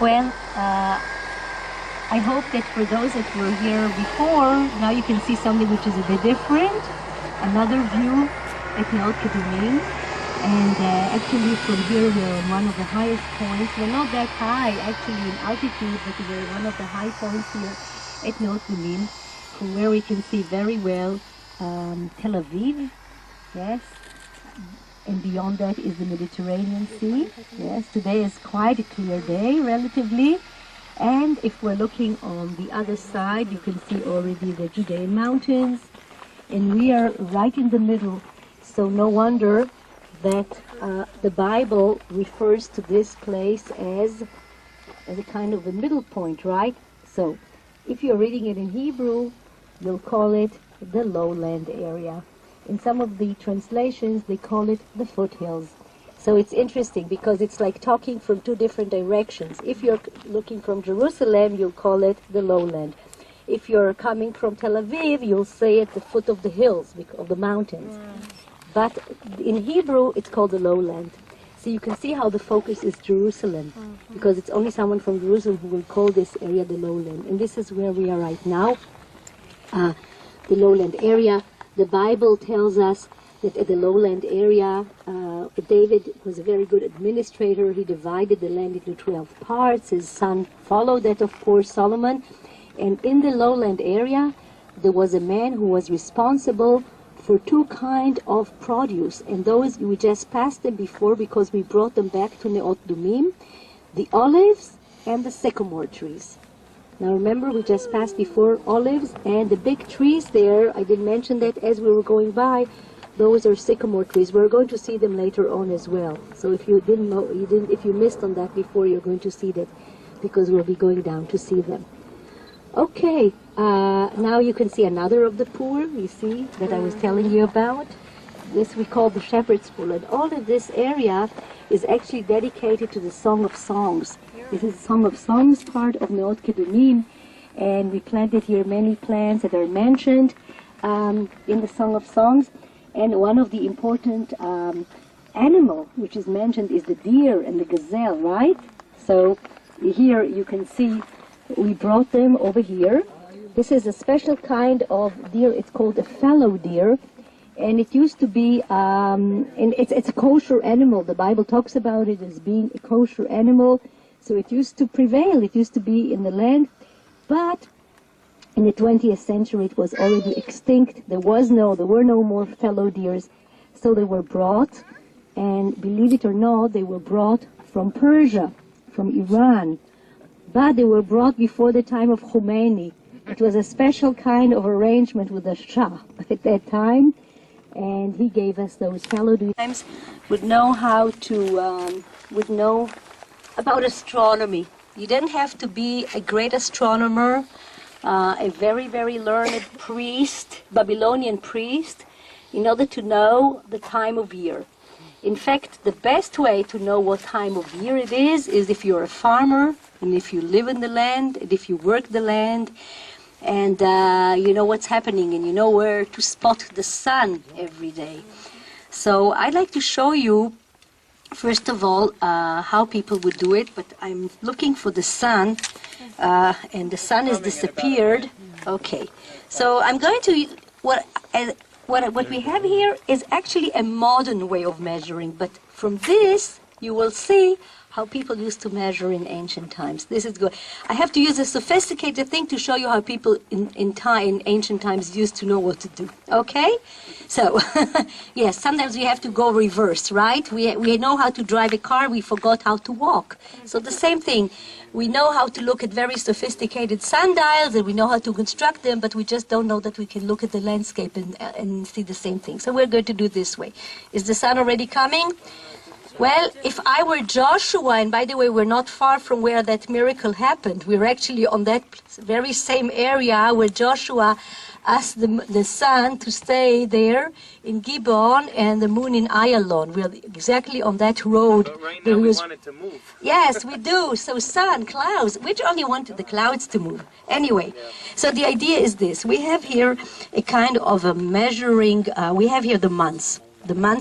Well, I hope that for those that were here before, now you can see something which is a bit different. Another view at Neot Kedumim. And actually from here we're on one of the highest points. We're not that high actually in altitude, but we're one of the high points here at Neot Kedumim, from where we can see very well Tel Aviv, yes, and beyond that is the Mediterranean Sea. Yes, today is quite a clear day relatively, and if we're looking on the other side you can see already the Judean mountains, and we are right in the middle, so no wonder that the Bible refers to this place as a kind of a middle point, right? So if you're reading it in Hebrew, you'll call it the lowland area. In some of the translations, they call it the foothills. So it's interesting because it's like talking from two different directions. If you're looking from Jerusalem, you'll call it the lowland. If you're coming from Tel Aviv, you'll say at the foot of the hills, of the mountains. But in Hebrew, it's called the lowland. So you can see how the focus is Jerusalem, because it's only someone from Jerusalem who will call this area the lowland. And this is where we are right now, the lowland area. The Bible tells us that at the lowland area, David was a very good administrator. He divided the land into 12 parts. His son followed that, of course, Solomon. And in the lowland area, there was a man who was responsible for two kinds of produce. And those, we just passed them before because we brought them back to Neot Kedumim, the olives and the sycamore trees. Now remember, we just passed before olives, and the big trees there, I did mention that as we were going by, those are sycamore trees. We're going to see them later on as well. So if you didn't know, if you missed on that before, you're going to see that because we'll be going down to see them. Okay, now you can see another of the pool, you see, that I was telling you about. This we call the Shepherd's Pool, and all of this area is actually dedicated to the Song of Songs. This is the Song of Songs part of Neot Kedumim, and we planted here many plants that are mentioned in the Song of Songs. And one of the important animal which is mentioned is the deer and the gazelle, right? So here you can see we brought them over here. This is a special kind of deer. It's called a fallow deer, and it used to be, and it's a kosher animal. The Bible talks about it as being a kosher animal. So it used to prevail, it used to be in the land, but in the 20th century it was already extinct. There were no more fallow deers, so they were brought, and believe it or not, they were brought from Persia, from Iran, but they were brought before the time of Khomeini. It was a special kind of arrangement with the Shah at that time, and he gave us those fallow deers. Would know how to, would know about astronomy. You didn't have to be a great astronomer, a very, very learned priest, Babylonian priest, in order to know the time of year. In fact, the best way to know what time of year it is if you're a farmer, and if you live in the land, and if you work the land, and you know what's happening, and you know where to spot the sun every day. So I'd like to show you first of all, how people would do it, but I'm looking for the sun, and the sun has disappeared. Okay, so I'm going to, what we have here is actually a modern way of measuring, but from this you will see how people used to measure in ancient times. This is good. I have to use a sophisticated thing to show you how people in ancient times used to know what to do. Okay? So, yes, sometimes we have to go reverse, right? We know how to drive a car, we forgot how to walk. So the same thing. We know how to look at very sophisticated sundials, and we know how to construct them, but we just don't know that we can look at the landscape and see the same thing. So we're going to do it this way. Is the sun already coming? Well, if I were Joshua, and by the way, we're not far from where that miracle happened. We're actually on that very same area where Joshua asked the sun to stay there in Gibeon and the moon in Ayalon. We're exactly on that road. But right now we want it to move. Yes, we do. So sun, clouds, we only wanted the clouds to move. Anyway, so the idea is this. We have here a kind of a measuring, we have here the months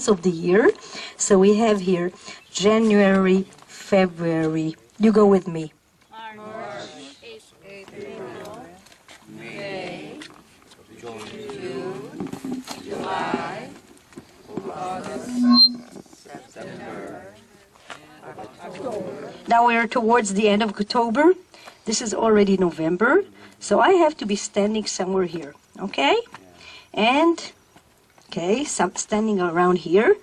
of the year. So we have here January, February, you go with me, Now we're towards the end of October. This is already November. So I have to be standing somewhere here, okay? And, okay, so I'm standing around here.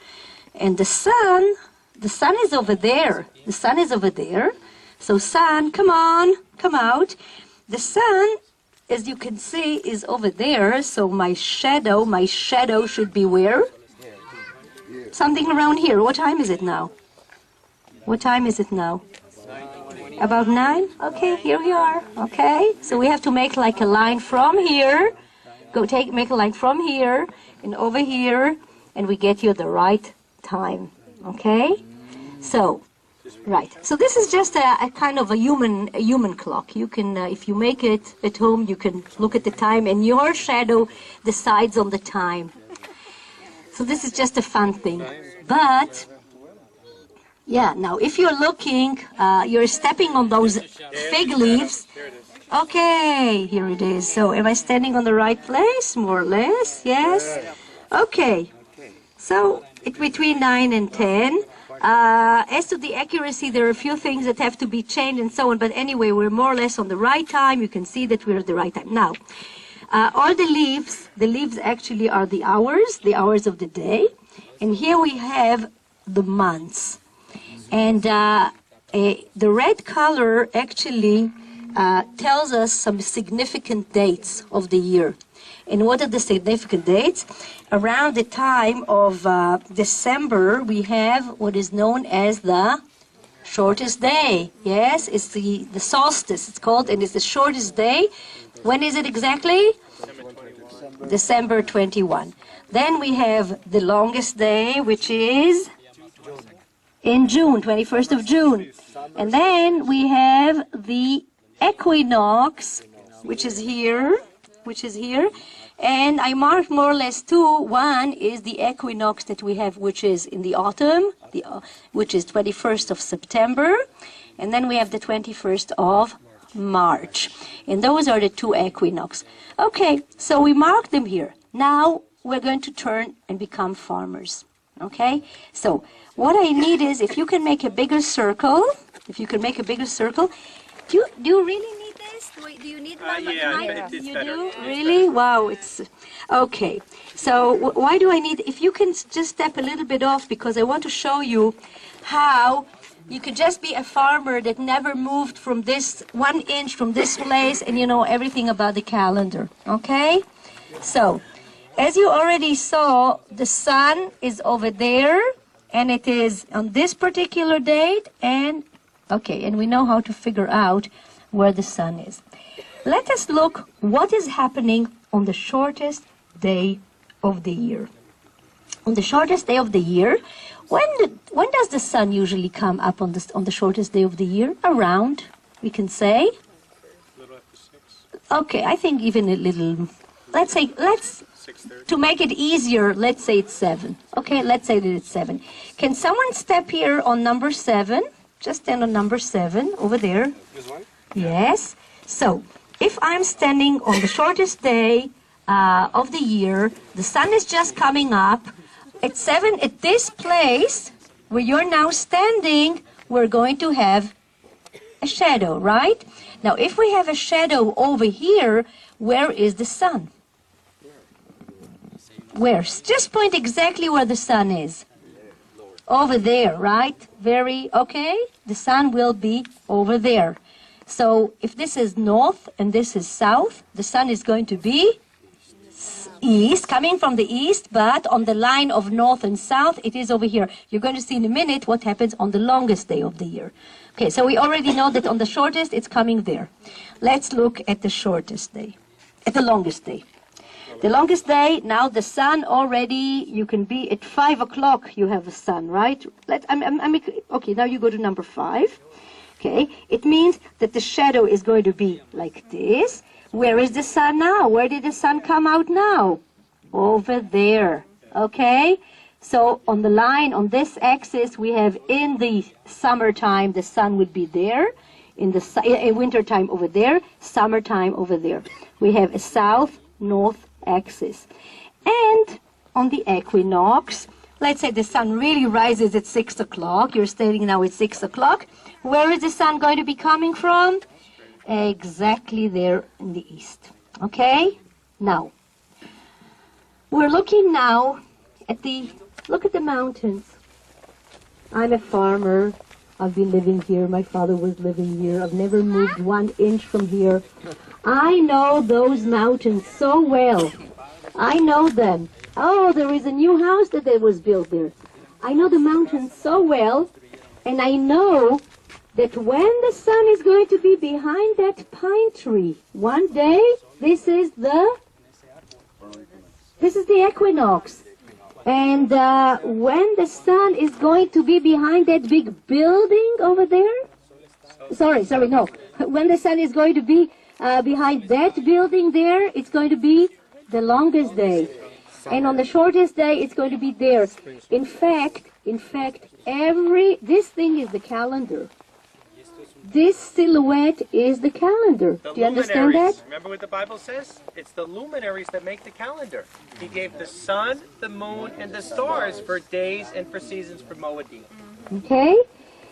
And the sun is over there. The sun is over there. So sun, come on, come out. The sun, as you can see, is over there. So my shadow should be where? Something around here. What time is it now? What time is it now? About 9? Okay, here we are. Okay, so we have to make like a line from here. Make a line from here and over here, and we get you the right time. Okay, so right. So this is just a kind of a human clock. You can, if you make it at home, you can look at the time, and your shadow decides on the time. So this is just a fun thing, but. Yeah, now if you're looking, you're stepping on those fig leaves. Okay, here it is. So am I standing on the right place, more or less? Yes? Okay. So it's between 9 and 10. As to the accuracy, there are a few things that have to be changed and so on. But anyway, we're more or less on the right time. You can see that we're at the right time. Now, all the leaves actually are the hours of the day. And here we have the months. And the red color actually tells us some significant dates of the year. And what are the significant dates? Around the time of December, we have what is known as the shortest day. Yes, it's the solstice, it's called, and it's the shortest day. When is it exactly? December 21. Then we have the longest day, which is in June, 21st of June. And then we have the equinox, which is here. And I marked more or less two. One is the equinox that we have, which is in the autumn, which is 21st of September. And then we have the 21st of March. And those are the two equinox. Okay, so we mark them here. Now we're going to turn and become farmers. Okay, so what I need is, if you can make a bigger circle, do you really need this? Do you need one? Yeah, you do? Really? Wow, it's okay. So why do I need, if you can just step a little bit off, because I want to show you how you could just be a farmer that never moved from this 1 inch from this place, and you know everything about the calendar. Okay, so as you already saw, the sun is over there, and it is on this particular date, and okay, and we know how to figure out where the sun is. Let us look what is happening on the shortest day of the year. On the shortest day of the year, when does the sun usually come up on the shortest day of the year? Around, we can say. A little after 6. Okay, I think even a little. Let's 6:30. to make it easier, let's say it's 7. Okay, let's say that it's 7. Can someone step here on number 7? Just stand on number 7 over there. This one? Yes. So, if I'm standing on the shortest day of the year, the sun is just coming up. At 7, at this place where you're now standing, we're going to have a shadow, right? Now, if we have a shadow over here, where is the sun? Where? Just point exactly where the sun is. Over there, right? Very, okay? The sun will be over there. So if this is north and this is south, the sun is going to be east, coming from the east, but on the line of north and south, it is over here. You're going to see in a minute what happens on the longest day of the year. Okay, so we already know that on the shortest, it's coming there. Let's look at the shortest day, at the longest day. The longest day, now the sun already, you can be at 5 o'clock, you have a sun, right? Okay, now you go to number 5. Okay, it means that the shadow is going to be like this. Where is the sun now? Where did the sun come out now? Over there, okay? So on the line, on this axis, we have in the summertime, the sun would be there. In the wintertime over there, summertime over there. We have a south, north axis. And on the equinox, let's say the sun really rises at 6 o'clock. You're stating now it's 6 o'clock. Where is the sun going to be coming from? Exactly there in the east. Okay? Now, we're looking now at look at the mountains. I'm a farmer. I've been living here. My father was living here. I've never moved 1 inch from here. I know those mountains so well. I know them. Oh, there is a new house that was built there. I know the mountains so well, and I know that when the sun is going to be behind that pine tree, one day, this is the equinox. And when the sun is going to be behind that big building over there, no. When the sun is going to be behind that building there, it's going to be the longest day. And on the shortest day, it's going to be there. In fact, this thing is the calendar. This silhouette is the calendar. Do you understand that? Remember what the Bible says? It's the luminaries that make the calendar. He gave the sun, the moon, and the stars for days and for seasons for Moedim. Okay?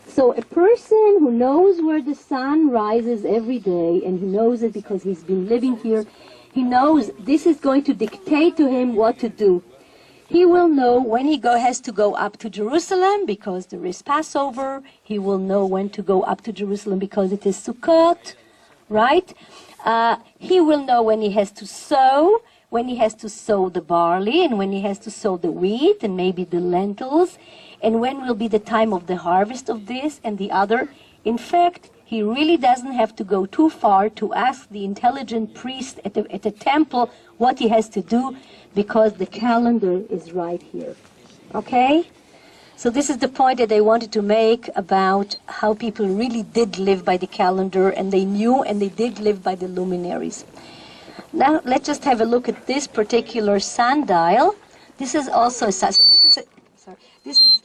So a person who knows where the sun rises every day, and he knows it because he's been living here, he knows this is going to dictate to him what to do. He will know when he has to go up to Jerusalem because there is Passover. He will know when to go up to Jerusalem because it is Sukkot, right? He will know when he has to sow the barley, and when he has to sow the wheat and maybe the lentils, and when will be the time of the harvest of this and the other. In fact, he really doesn't have to go too far to ask the intelligent priest at the temple what he has to do, because the calendar is right here. Okay? So this is the point that I wanted to make about how people really did live by the calendar, and they knew and they did live by the luminaries. Now let's just have a look at this particular sundial. This is also this is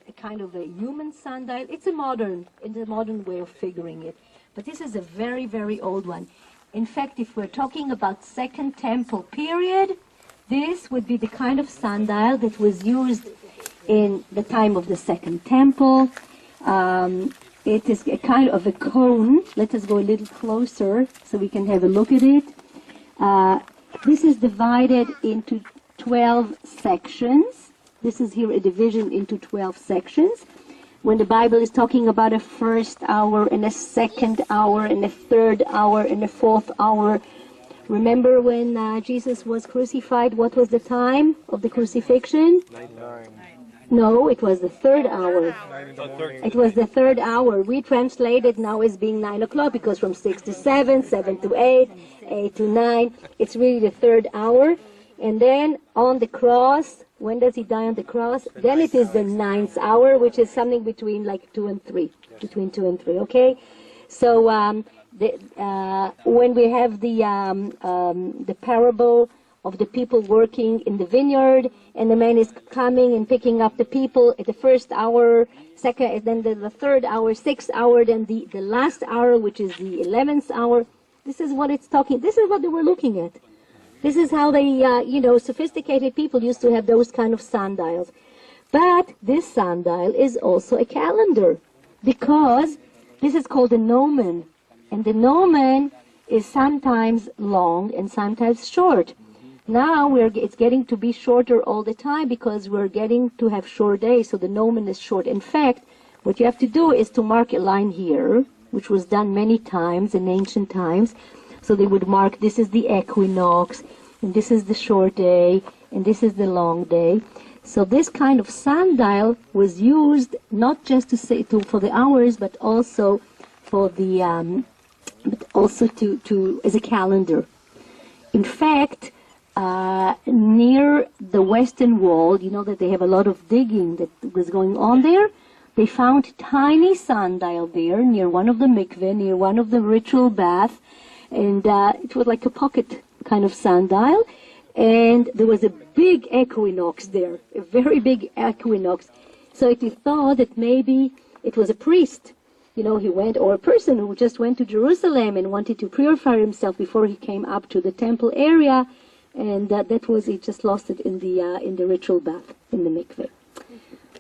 a kind of a human sundial. It's a modern way of figuring it. But this is a very, very old one. In fact, if we're talking about Second Temple period, this would be the kind of sundial that was used in the time of the Second Temple. It is a kind of a cone. Let us go a little closer so we can have a look at it. This is divided into 12 sections. This is here a division into 12 sections. When the Bible is talking about a first hour and a second hour and a third hour and a fourth hour, remember when Jesus was crucified, what was the time of the crucifixion? 9. No, it was the third hour. It was the third hour. We translate it now as being 9 o'clock because from 6 to 7, 7 to 8, 8 to 9, it's really the third hour. And then on the cross, when does he die on the cross? Then it is the 9th hour, which is something between like 2 and 3, between 2 and 3, okay? So when we have the parable of the people working in the vineyard, and the man is coming and picking up the people at the first hour, second, then the third hour, 6th hour, then the last hour, which is the 11th hour. This is what it's talking. This is what they were looking at. This is how they, sophisticated people used to have those kind of sundials. But this sundial is also a calendar, because this is called a gnomon, and the gnomon is sometimes long and sometimes short. Now it's getting to be shorter all the time because we're getting to have short days, so the gnomon is short. In fact, what you have to do is to mark a line here, which was done many times in ancient times. So they would mark, this is the equinox, and this is the short day, and this is the long day. So this kind of sundial was used not just to say for the hours, but also for the as a calendar. In fact, near the Western Wall, you know that they have a lot of digging that was going on there. They found tiny sundial there near one of the mikveh, near one of the ritual bath, and it was like a pocket kind of sundial, and there was a big equinox there, a very big equinox. So it is thought that maybe it was a priest, he went, or a person who just went to Jerusalem and wanted to purify himself before he came up to the temple area. and that was, he just lost it in the ritual bath in the mikveh.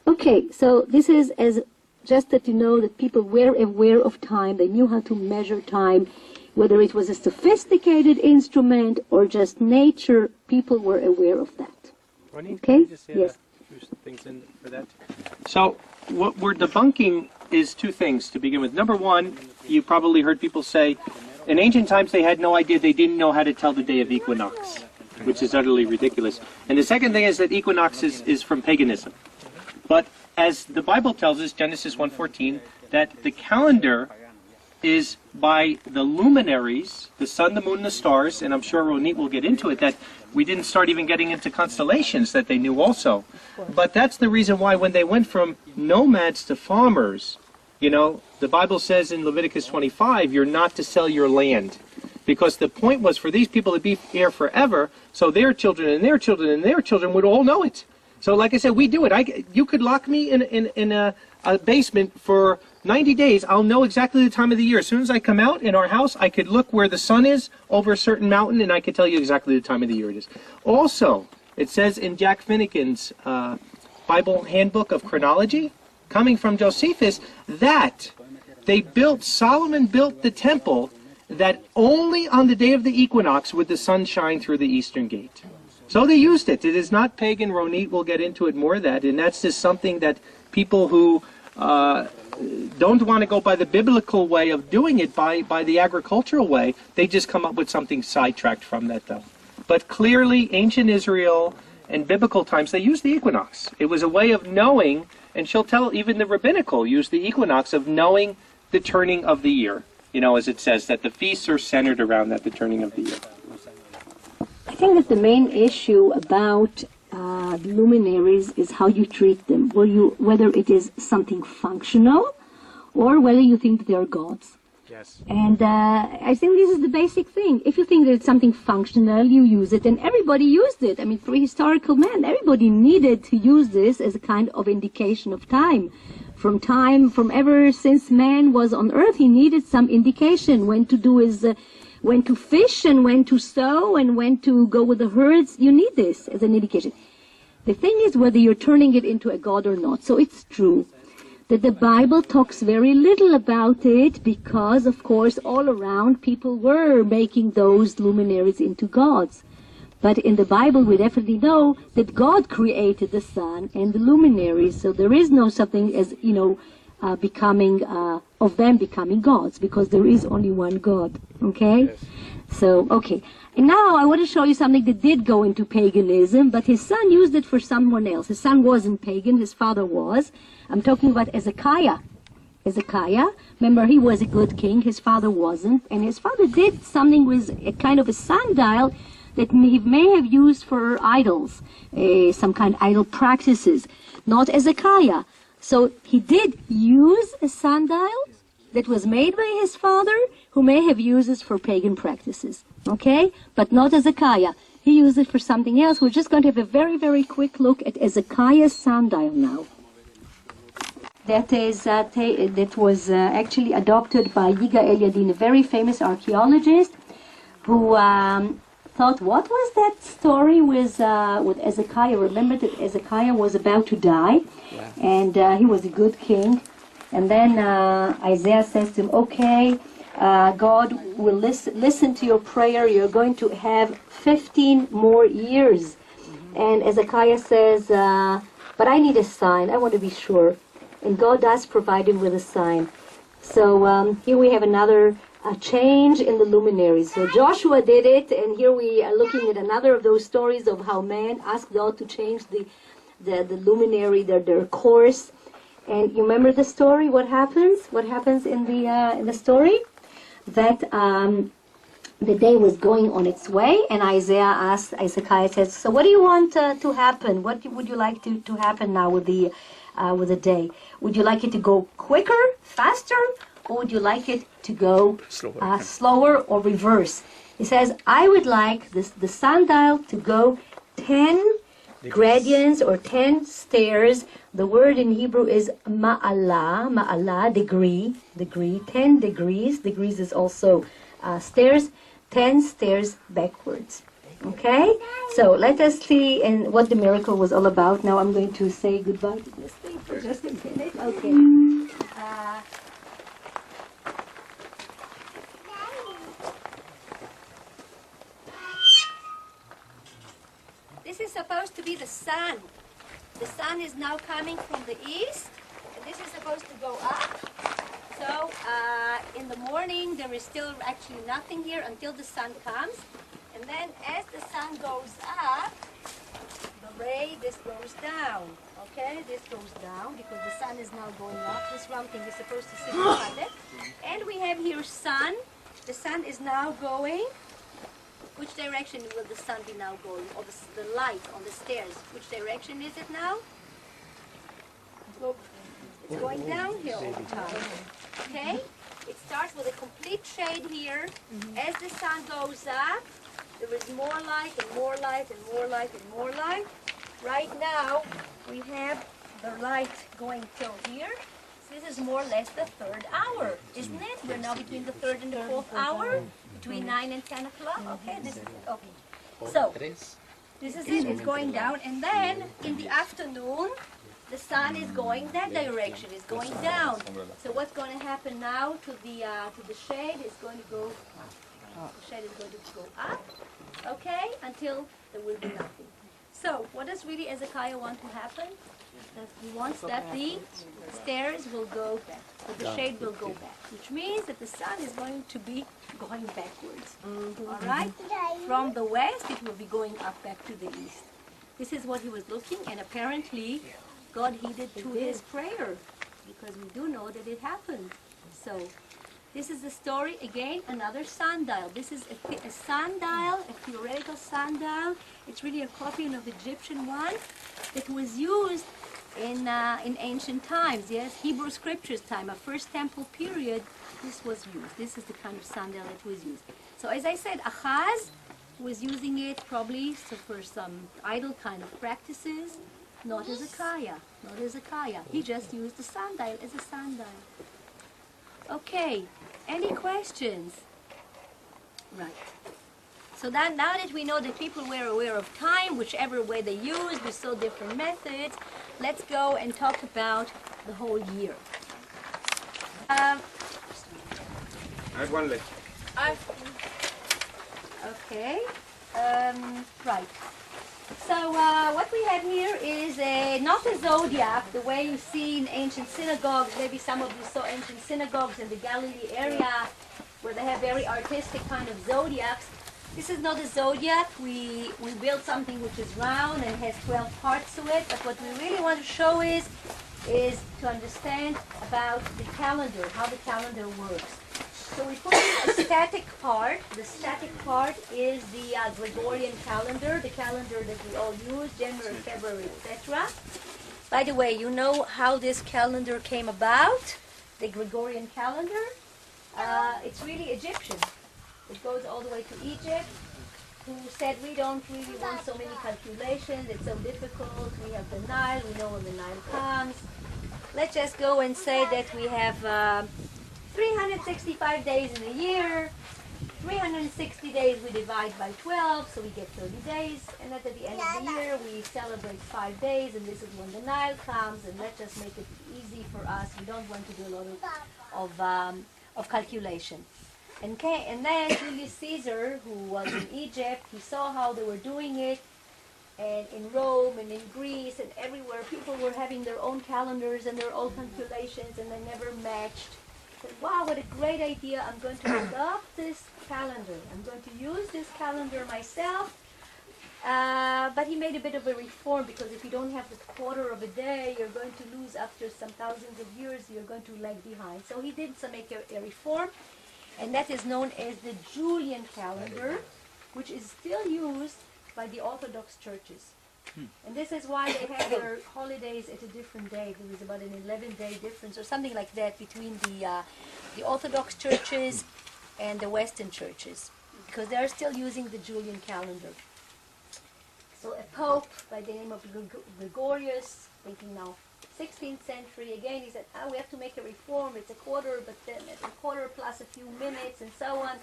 Okay, so this is as just that you know that people were aware of time. They knew how to measure time, whether it was a sophisticated instrument or just nature. People were aware of that. Ronnie, Okay? can you just say Yes. a few things in for that? So what we're debunking is two things to begin with. Number one, you probably heard people say, in ancient times they had no idea, they didn't know how to tell the day of equinox, which is utterly ridiculous. And the second thing is that equinox is from paganism. But as the Bible tells us, Genesis 1:14, that the calendar is by the luminaries, the sun, the moon, and the stars, and I'm sure Ronit will get into it, that we didn't start even getting into constellations that they knew also. But that's the reason why when they went from nomads to farmers, you know, the Bible says in Leviticus 25, you're not to sell your land. Because the point was for these people to be here forever, so their children and their children and their children would all know it. So like I said, we do it. You could lock me in a basement for 90 days. I'll know exactly the time of the year. As soon as I come out in our house, I could look where the sun is over a certain mountain, and I could tell you exactly the time of the year it is. Also, it says in Jack Finnegan's Bible Handbook of Chronology, coming from Josephus, that Solomon built the temple that only on the day of the equinox would the sun shine through the eastern gate. So they used it. It is not pagan. Ronit will get into it more of that. And that's just something that people who don't want to go by the biblical way of doing it, by the agricultural way, they just come up with something sidetracked from that, though. But clearly, ancient Israel and biblical times, they used the equinox. It was a way of knowing, and she'll tell, even the rabbinical used the equinox of knowing the turning of the year. You know, as it says, that the feasts are centered around that, the turning of the year. I think that the main issue about luminaries is how you treat them, whether it is something functional or whether you think they're gods. Yes. And I think this is the basic thing. If you think that it's something functional, you use it, and everybody used it. I mean, prehistorical man, everybody needed to use this as a kind of indication of time. From ever since man was on earth, he needed some indication when to do his, when to fish and when to sow and when to go with the herds. You need this as an indication. The thing is whether you're turning it into a god or not. So it's true that the Bible talks very little about it because, of course, all around people were making those luminaries into gods. But in the Bible, we definitely know that God created the sun and the luminaries, so there is no something as, you know, of them becoming gods, because there is only one God, okay? Yes. So, okay. And now I want to show you something that did go into paganism, but his son used it for someone else. His son wasn't pagan, his father was. I'm talking about Hezekiah. Hezekiah, remember, he was a good king, his father wasn't, and his father did something with a kind of a sundial that he may have used for idols, some kind of idol practices, not Hezekiah. So he did use a sundial that was made by his father, who may have used it for pagan practices, okay? But not Hezekiah. He used it for something else. We're just going to have a very, very quick look at Hezekiah's sundial now. That was actually adopted by Yigael Yadin, a very famous archaeologist, who thought, what was that story with Hezekiah? Remember that Hezekiah was about to die, and he was a good king. And then Isaiah says to him, okay, God will listen to your prayer. You're going to have 15 more years. And Hezekiah says, but I need a sign. I want to be sure. And God does provide him with a sign. So here we have another change in the luminaries. So Joshua did it, and here we are looking at another of those stories of how man asked God to change the luminary, their course. And you remember the story? What happens? What happens in the story? That the day was going on its way, and Hezekiah says, so what do you want to happen? What would you like to happen now with the day? Would you like it to go quicker, faster, or would you like it to go slower or reverse? He says, I would like the sundial to go 10 gradients or 10 stairs. The word in Hebrew is ma'ala, degree, 10 degrees. Degrees is also stairs, 10 stairs backwards. Okay, so let us see and what the miracle was all about. Now I'm going to say goodbye to this thing for just a minute. Okay. This is supposed to be the sun. The sun is now coming from the east, and this is supposed to go up. So in the morning there is still actually nothing here until the sun comes. And then as the sun goes up, the ray, this goes down. Okay, this goes down because the sun is now going up. This round thing is supposed to signify that. And we have here sun. The sun is now going. Which direction will the sun be now going? Or the light on the stairs? Which direction is it now? It's going downhill all the time. Okay? It starts with a complete shade here. As the sun goes up, there is more light and more light and more light and more light. Right now, we have the light going till here. So this is more or less the third hour, isn't it? We're now between the third and the fourth hour, between 9 and 10 o'clock. Okay, this is okay. So this is it. It's going down, and then in the afternoon, the sun is going that direction. It's going down. So what's going to happen now to the shade is going to go. The shade is going to go up. Okay, until there will be nothing. So, what does really Ezekiah want to happen? That he wants that the stairs will go back, that the shade will go back, which means that the sun is going to be going backwards. All right? From the west, it will be going up back to the east. This is what he was looking, and apparently God heeded to his prayer, because we do know that it happened. So, this is the story, again, another sundial. This is a sundial, a theoretical sundial. It's really a copy of the Egyptian one that was used in ancient times, yes, Hebrew scriptures time, a first temple period, this was used. This is the kind of sundial that was used. So as I said, Ahaz was using it probably for some idol kind of practices, not Hezekiah, not Hezekiah. He just used the sundial as a sundial. Okay. Any questions? Right. So now that we know that people were aware of time, whichever way they used, we saw different methods, let's go and talk about the whole year. I have one left. Okay. Right. So what we have here is not a zodiac, the way you see in ancient synagogues. Maybe some of you saw ancient synagogues in the Galilee area where they have very artistic kind of zodiacs. This is not a zodiac. We built something which is round and has 12 parts to it. But what we really want to show is to understand about the calendar, how the calendar works. So we put in a static part. The static part is the Gregorian calendar, the calendar that we all use, January, February, etc. By the way, you know how this calendar came about, the Gregorian calendar? It's really Egyptian. It goes all the way to Egypt, who said we don't really want so many calculations, it's so difficult, we have the Nile, we know when the Nile comes. Let's just go and say that we have 365 days in a year, 360 days we divide by 12, so we get 30 days, and at the end of the year we celebrate 5 days, and this is when the Nile comes, and let's just make it easy for us. We don't want to do a lot of calculation. Okay, and then Julius Caesar, who was in Egypt, he saw how they were doing it, and in Rome and in Greece and everywhere, people were having their own calendars and their own calculations, and they never matched. He said, wow, what a great idea, I'm going to adopt this calendar. I'm going to use this calendar myself. But he made a bit of a reform, because if you don't have the quarter of a day, you're going to lose after some thousands of years, you're going to lag behind. So he did make a reform, and that is known as the Julian calendar, which is still used by the Orthodox churches. And this is why they have their holidays at a different day. There is about an 11-day difference or something like that between the Orthodox churches and the Western churches, because they are still using the Julian calendar. So a pope by the name of Gregorius, thinking now 16th century, again he said, we have to make a reform, it's a quarter, but then a quarter plus a few minutes and so on.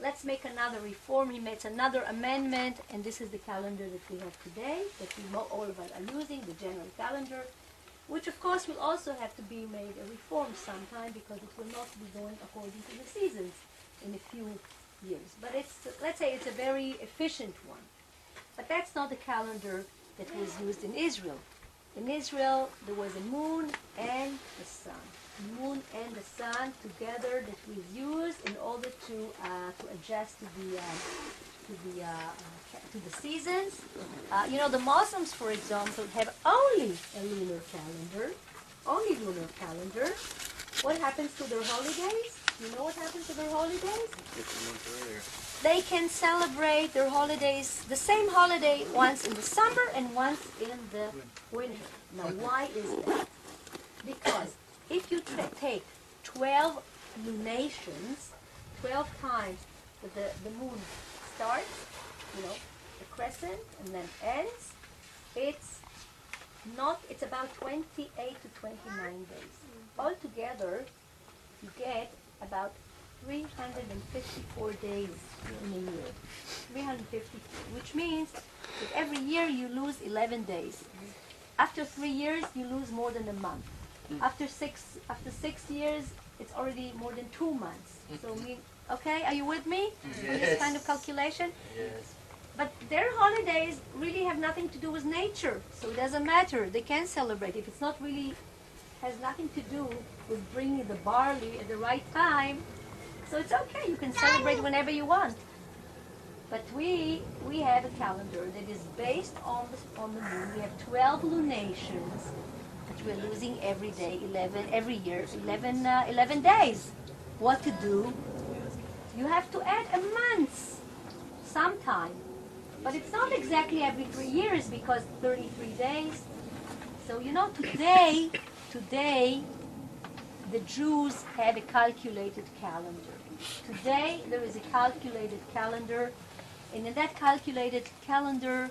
let's make another reform. He makes another amendment, and this is the calendar that we have today, that we all of us are using, the general calendar, which of course will also have to be made a reform sometime, because it will not be going according to the seasons in a few years. But let's say it's a very efficient one. But that's not the calendar that was used in Israel. In Israel, there was a moon and the sun. The moon and the sun together that was used in order to adjust to the seasons. The Muslims, for example, have only a lunar calendar. Only lunar calendar. What happens to their holidays? You know what happens to their holidays? They can celebrate their holidays, the same holiday, once in the summer and once in the winter. Now, why is that? Because if you take 12 lunations, 12 times that the moon starts, the crescent, and then ends, it's about 28 to 29 days. Altogether, you get about 354 days in a year. 350, which means that every year you lose 11 days. After 3 years, you lose more than a month. After six years, it's already more than 2 months. So, okay, are you with me? Yes. On this kind of calculation? Yes. But their holidays really have nothing to do with nature, so it doesn't matter. They can celebrate. If it's not really, has nothing to do with bringing the barley at the right time, so it's okay. You can celebrate whenever you want. But we have a calendar that is based on the moon. We have 12 lunations, which we're losing every day, 11 days. What to do? You have to add a month sometime. But it's not exactly every 3 years, because 33 days. So today the Jews have a calculated calendar. Today there is a calculated calendar, and in that calculated calendar,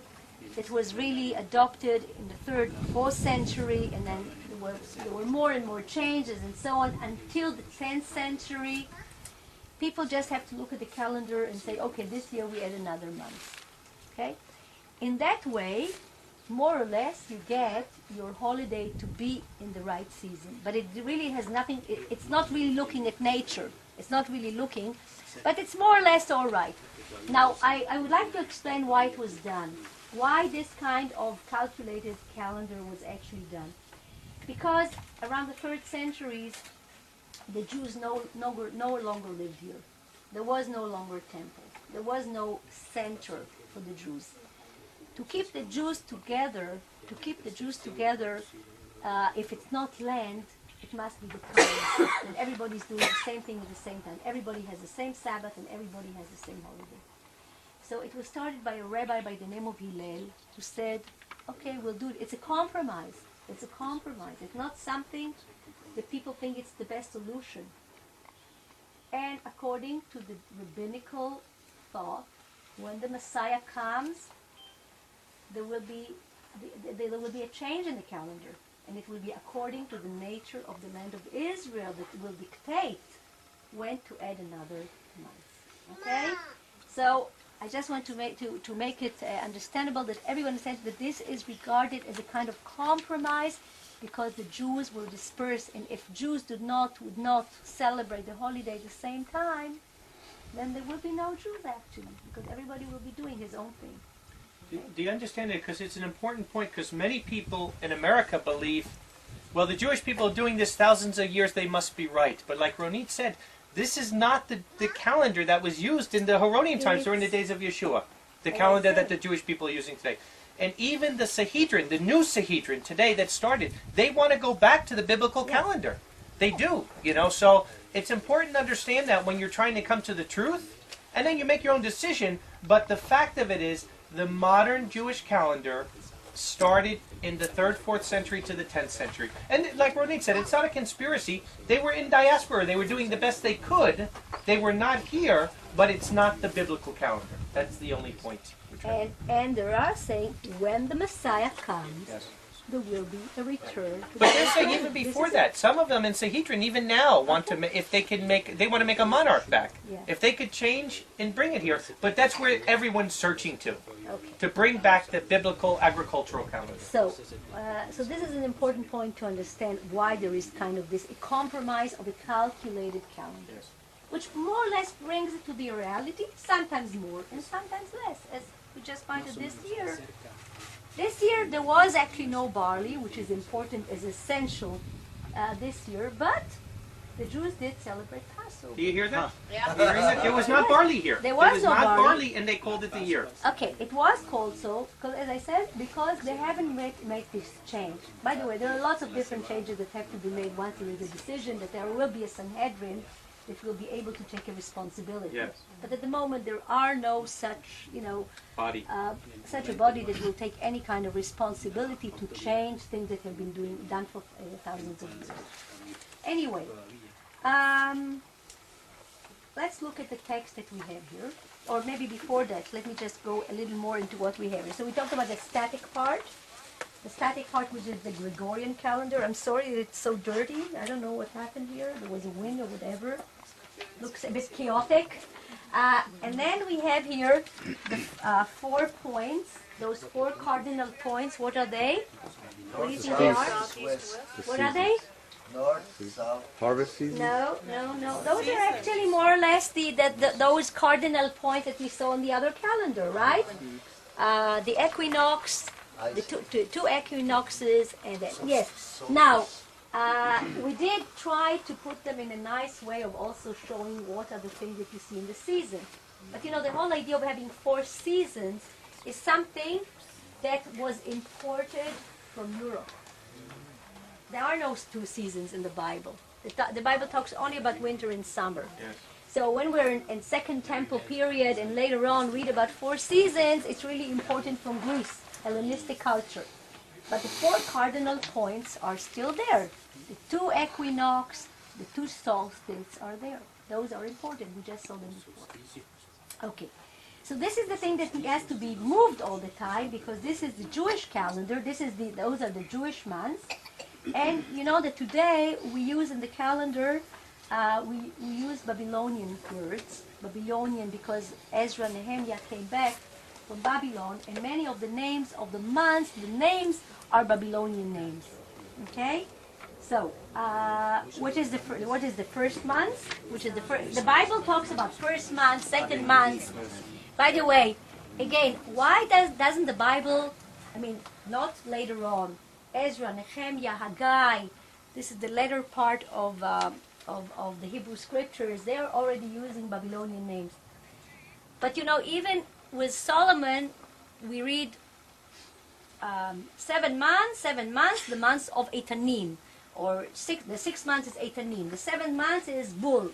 it was really adopted in the 3rd, 4th century, and then there were more and more changes and so on until the 10th century. People just have to look at the calendar and say, okay, this year we add another month. Okay? In that way, more or less, you get your holiday to be in the right season. But it really has nothing, it's not really looking at nature. It's not really looking, but it's more or less all right. Now, I would like to explain why it was done. Why this kind of calculated calendar was actually done. Because around the 3rd centuries, the Jews no longer lived here. There was no longer temple. There was no center for the Jews. To keep the Jews together, if it's not land, it must be the time. And everybody's doing the same thing at the same time. Everybody has the same Sabbath and everybody has the same holiday. So it was started by a rabbi by the name of Hillel, who said, okay, we'll do it. It's a compromise. It's a compromise. It's not something that people think it's the best solution. And according to the rabbinical thought, when the Messiah comes, there will be a change in the calendar, and it will be according to the nature of the land of Israel that will dictate when to add another month. Okay? So I just want to make it understandable that everyone understands that this is regarded as a kind of compromise, because the Jews will disperse, and if Jews would not celebrate the holiday at the same time, then there will be no Jews actually, because everybody will be doing his own thing. Do you understand it? Because it's an important point, because many people in America believe, well, the Jewish people are doing this thousands of years, they must be right. But like Ronit said, this is not the calendar that was used in the Heronian times during the days of Yeshua. The calendar that the Jewish people are using today. And even the Sahedrin, the new Sahedrin today that started, they want to go back to the biblical calendar. They do, so it's important to understand that when you're trying to come to the truth, and then you make your own decision, but the fact of it is, the modern Jewish calendar started in the 3rd, 4th century to the 10th century. And like Ronit said, it's not a conspiracy. They were in diaspora. They were doing the best they could. They were not here, but it's not the biblical calendar. That's the only point. And they are saying, when the Messiah comes, there will be a return. But they're saying even before that, some of them in Sahedrin even now want to, if they can make, they want to make a monarch back. Yeah. If they could change and bring it here, but that's where everyone's searching to Okay. bring back the biblical agricultural calendar. So, so this is an important point to understand why there is kind of this a compromise of a calculated calendar, which more or less brings it to the reality, sometimes more and sometimes less, as we just pointed this year. This year there was actually no barley, which is important as essential this year, but the Jews did celebrate Passover. Do you hear that? Yeah. You hearing that? There was not barley here. There was no not barley. barley, and they called it the year. Okay, it was called so, because as I said, because they haven't made this change. By the way, there are lots of different changes that have to be made once there is a decision that there will be a Sanhedrin that will be able to take a responsibility. Yes. But at the moment, there are no such, Body. such a body that will take any kind of responsibility to change things that have been done for thousands of years. Anyway, let's look at the text that we have here. Or maybe before that, let me just go a little more into what we have here. So we talked about the static part. The static part, which is the Gregorian calendar. I'm sorry it's so dirty. I don't know what happened here. There was a wind or whatever. Looks a bit chaotic. And then we have here the 4 points. Those 4 cardinal points. What are they? What do you think they are? What are they? North, south. Harvest season? No. Those are actually more or less those cardinal points that we saw on the other calendar, right? The equinox, the two equinoxes, and then, yes. Now, we did try to put them in a nice way of also showing what are the things that you see in the season. But the whole idea of having 4 seasons is something that was imported from Europe. There are no 2 seasons in the Bible. The Bible talks only about winter and summer. Yes. So when we're in Second Temple period and later on read about 4 seasons, it's really important from Greece, Hellenistic culture. But the 4 cardinal points are still there. The 2 equinox, the 2 solstices are there. Those are important. We just saw them before. Okay. So this is the thing that has to be moved all the time because this is the Jewish calendar. Those are the Jewish months. And you know that today we use in the calendar, we use Babylonian words. Babylonian because Ezra and Nehemiah came back from Babylon, and many of the names of the months, the names are Babylonian names. Okay? So, what is the first month? Which is the first? The Bible talks about first month, second month. By the way, again, why doesn't the Bible? I mean, not later on. Ezra, Nehemiah, Haggai. This is the later part of the Hebrew scriptures. They are already using Babylonian names. But even with Solomon, we read 7 months, the months of Etanim, or the 6 months is Etanim, the 7 months is Bul.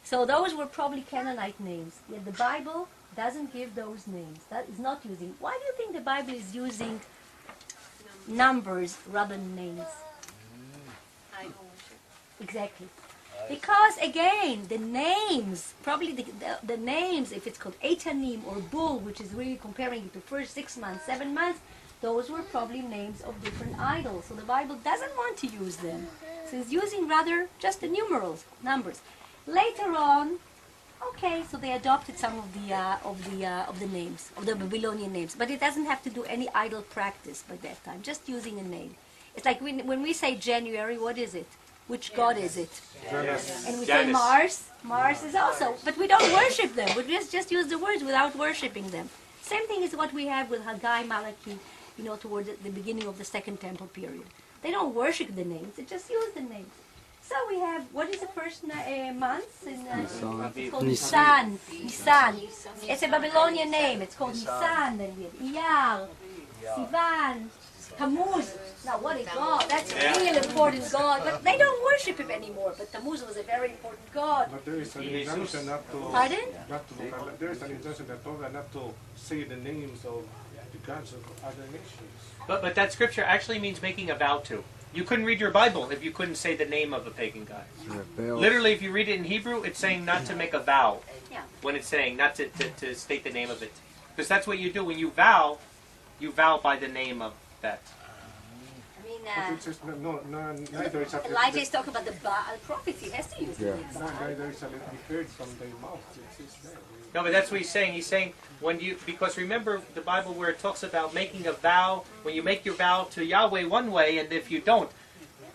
So those were probably Canaanite names. Yet the Bible doesn't give those names. That is not using. Why do you think the Bible is using numbers rather than names? Exactly. Because again, the names, probably the names, if it's called Etanim or Bul, which is really comparing it to first 6 months, 7 months, those were probably names of different idols. So the Bible doesn't want to use them. So it's using rather just the numerals, numbers. Later on, okay, so they adopted some of the names, of the Babylonian names, but it doesn't have to do any idol practice by that time, just using a name. It's like when we say January, what is it? Which god is it? Janus. And we say Mars. Mars is also, but we don't worship them. We just use the words without worshiping them. Same thing is what we have with Haggai, Malachi, toward the beginning of the Second Temple period. They don't worship the names; they just use the names. So we have, what is the first month? It's called Nisan. Nisan. It's a Babylonian name. It's called Nisan. Then we have Iyar, Sivan, Tammuz. Now what is God? That's a real important God. But they don't worship him anymore. But Tammuz was a very important God. But there is an injunction not to. Pardon? There is an injunction that Torah not to say the names of the gods of other nations. But that scripture actually means making a vow to. You couldn't read your Bible if you couldn't say the name of a pagan god. Literally, if you read it in Hebrew, it's saying not to make a vow. Yeah. When it's saying not to state the name of it. Because that's what you do. When you vow by the name of that. But it says neither is Elijah is talking about the Baal prophets. He has to use the word Baal. neither shall it be heard from their mouth. It says there. No, but that's what he's saying. He's saying when you, because remember the Bible where it talks about making a vow, when you make your vow to Yahweh one way, and if you don't,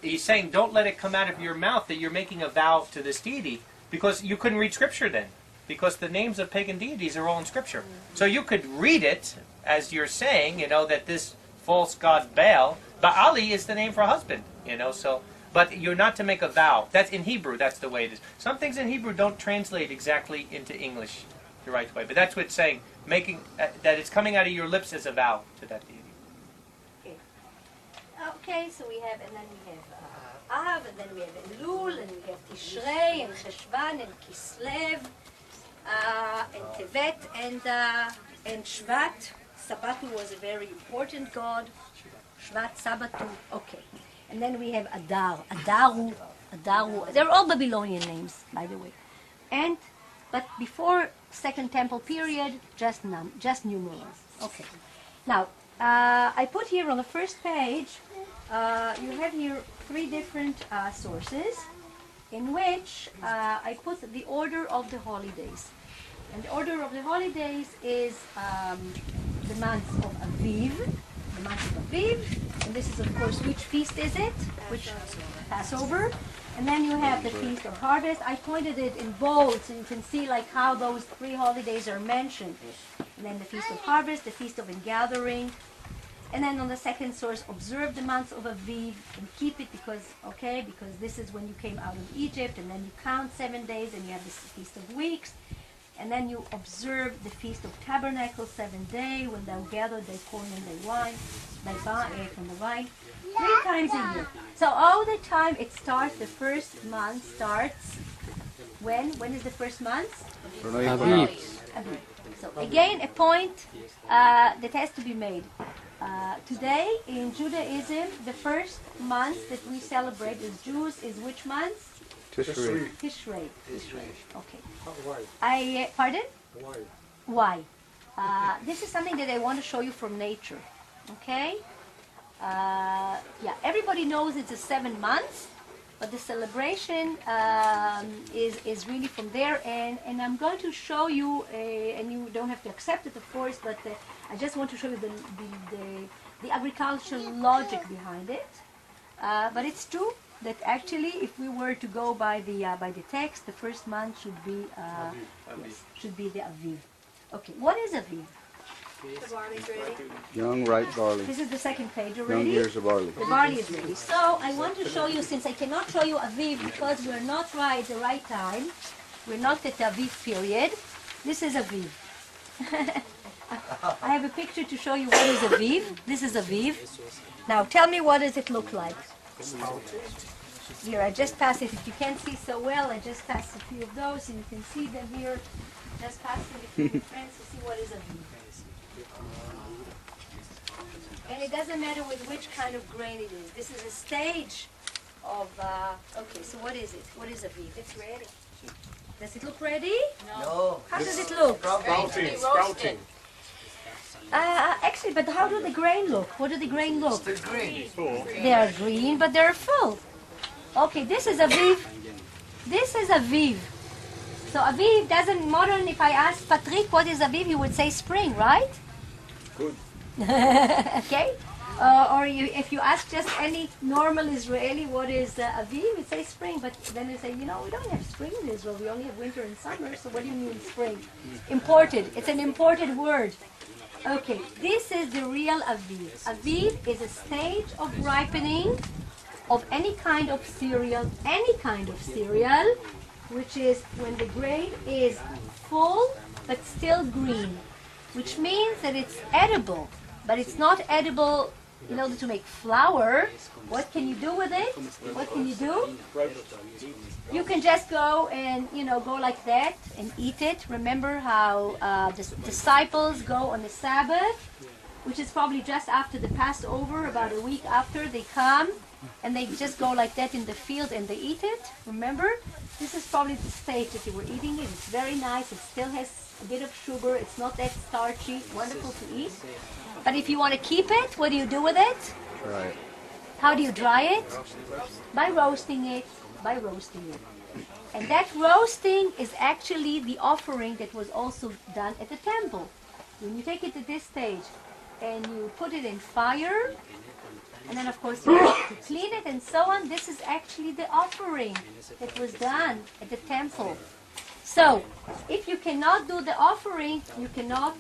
he's saying don't let it come out of your mouth that you're making a vow to this deity, because you couldn't read Scripture then, because the names of pagan deities are all in Scripture. So you could read it as you're saying, you know, that this false god Baal, Baali is the name for husband, you know, so, but you're not to make a vow. That's in Hebrew, that's the way it is. Some things in Hebrew don't translate exactly into English the right way, but that's what it's saying, making, that it's coming out of your lips as a vow to that deity. Okay, so we have, and then we have Av, and then we have Elul, and we have Tishrei, and Cheshvan, and Kislev, and Tevet, and Shvat. Sabatu was a very important god. Shvat, Sabatu, okay. And then we have Adar, Adaru. They're all Babylonian names, by the way. But before Second Temple period, just numerals. Okay. Now, I put here on the first page, you have here 3 different sources in which I put the order of the holidays. And the order of the holidays is the month of Aviv, and this is of course which feast is it? Which Passover. And then you have the Feast of Harvest. I pointed it in bold so you can see like how those 3 holidays are mentioned. And then the Feast of Harvest, the Feast of Ingathering. And then on the second source, observe the month of Aviv and keep it because this is when you came out of Egypt, and then you count 7 days and you have this Feast of Weeks. And then you observe the Feast of Tabernacles, 7th day, when thou gather thy corn and thy wine, thy from the vine, 3 times a year. So all the time it starts, the first month starts, when? When is the first month? Aviv. Aviv. So again, a point that has to be made. Today in Judaism, the first month that we celebrate as Jews is which month? Tishrei. Tishrei. Okay. Why? Pardon? Why? Why? This is something that I want to show you from nature. Okay? Yeah, everybody knows it's a 7 months, but the celebration is really from there. And I'm going to show you, and you don't have to accept it, of course, but I just want to show you the agricultural logic behind it. But it's true that actually, if we were to go by the text, the first month should be the Aviv. Okay, what is Aviv? Young ripe barley. This is the second page Young already. ears of barley. The barley is ready. So I want to show you, since I cannot show you Aviv because we're not at the right time, we're not at the Aviv period. This is Aviv. I have a picture to show you what is Aviv. This is Aviv. Now tell me, what does it look like? Here, I just passed it. If you can't see so well, I just passed a few of those, and you can see them here. Just pass them to your friends to see what is Aviv. And it doesn't matter with which kind of grain it is. This is a stage of, okay, so what is it? What is Aviv? It's ready. Does it look ready? No. How does it look? Sprouting. Actually, but how do the grain look? What do the grain look? It's green. They are green, but they're full. Okay, this is Aviv. This is Aviv. So Aviv doesn't, modern, if I ask Patrick what is Aviv, he would say spring, right? Good. Okay? Or if you ask just any normal Israeli what is Aviv, he'd say spring. But then they say, we don't have spring in Israel. We only have winter and summer. So what do you mean spring? Imported. It's an imported word. Okay, this is the real Aviv. Aviv is a stage of ripening of any kind of cereal, which is when the grain is full but still green, which means that it's edible, but it's not edible in order to make flour. What can you do with it? What can you do? You can just go and, go like that and eat it. Remember how the disciples go on the Sabbath, which is probably just after the Passover, about a week after they come, and they just go like that in the field and they eat it. Remember? This is probably the stage that they were eating it. It's very nice. It still has a bit of sugar. It's not that starchy. Wonderful to eat. But if you want to keep it, what do you do with it? Right. How do you dry it? By roasting it. By roasting it. And that roasting is actually the offering that was also done at the temple. When you take it to this stage and you put it in fire, and then of course you have to clean it and so on, this is actually the offering that was done at the temple. So, if you cannot do the offering, you cannot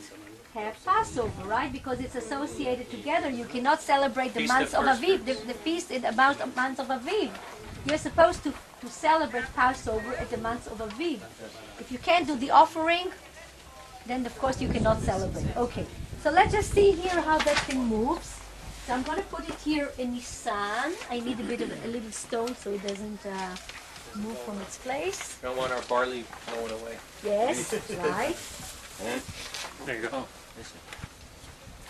have Passover, right? Because it's associated together. You cannot celebrate the Feast months of of First Aviv, the feast in the month of Aviv. You're supposed to celebrate Passover at the month of Aviv. If you can't do the offering, then of course you cannot celebrate. Okay, so let's just see here how that thing moves. So I'm going to put it here in Nisan. I need a bit of a little stone so it doesn't move from its place. We don't want our barley blown away. Yes, right. There you go.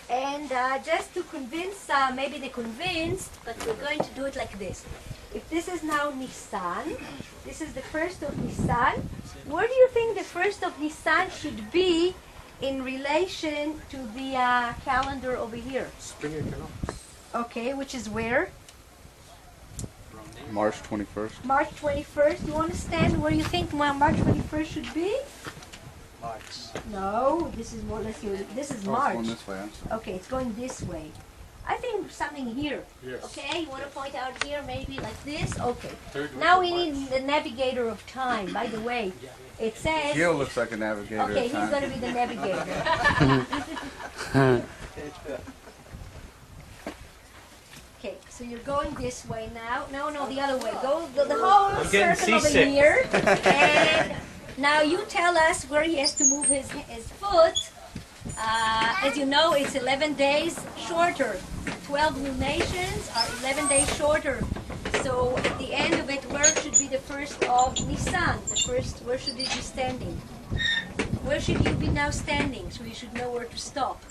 And just to convince, maybe they're convinced, but we're going to do it like this. If this is now Nisan, this is the 1st of Nisan, where do you think the 1st of Nisan should be in relation to the calendar over here? Spring equinox. Okay, which is where? March 21st. March 21st. You understand where you think March 21st should be? March. No, this is more or less here. This is Oh, it's March. going this way. I'm sorry. Okay, it's going this way. I think something here. Yes. Okay, you want to point out here, maybe like this? Okay. Third week Now of we March. need the navigator of time. By the way, it says. Gil looks like a navigator Okay, at he's times. going to be the navigator. Okay, so you're going this way now. No, the other way. Go the whole I'm getting circle over seasick. here. And now you tell us where he has to move his foot. As you know, it's 11 days shorter. 12 lunations are 11 days shorter. So at the end of it, where should be the 1st of Nisan? Where should it be standing? Where should you be now standing? So you should know where to stop.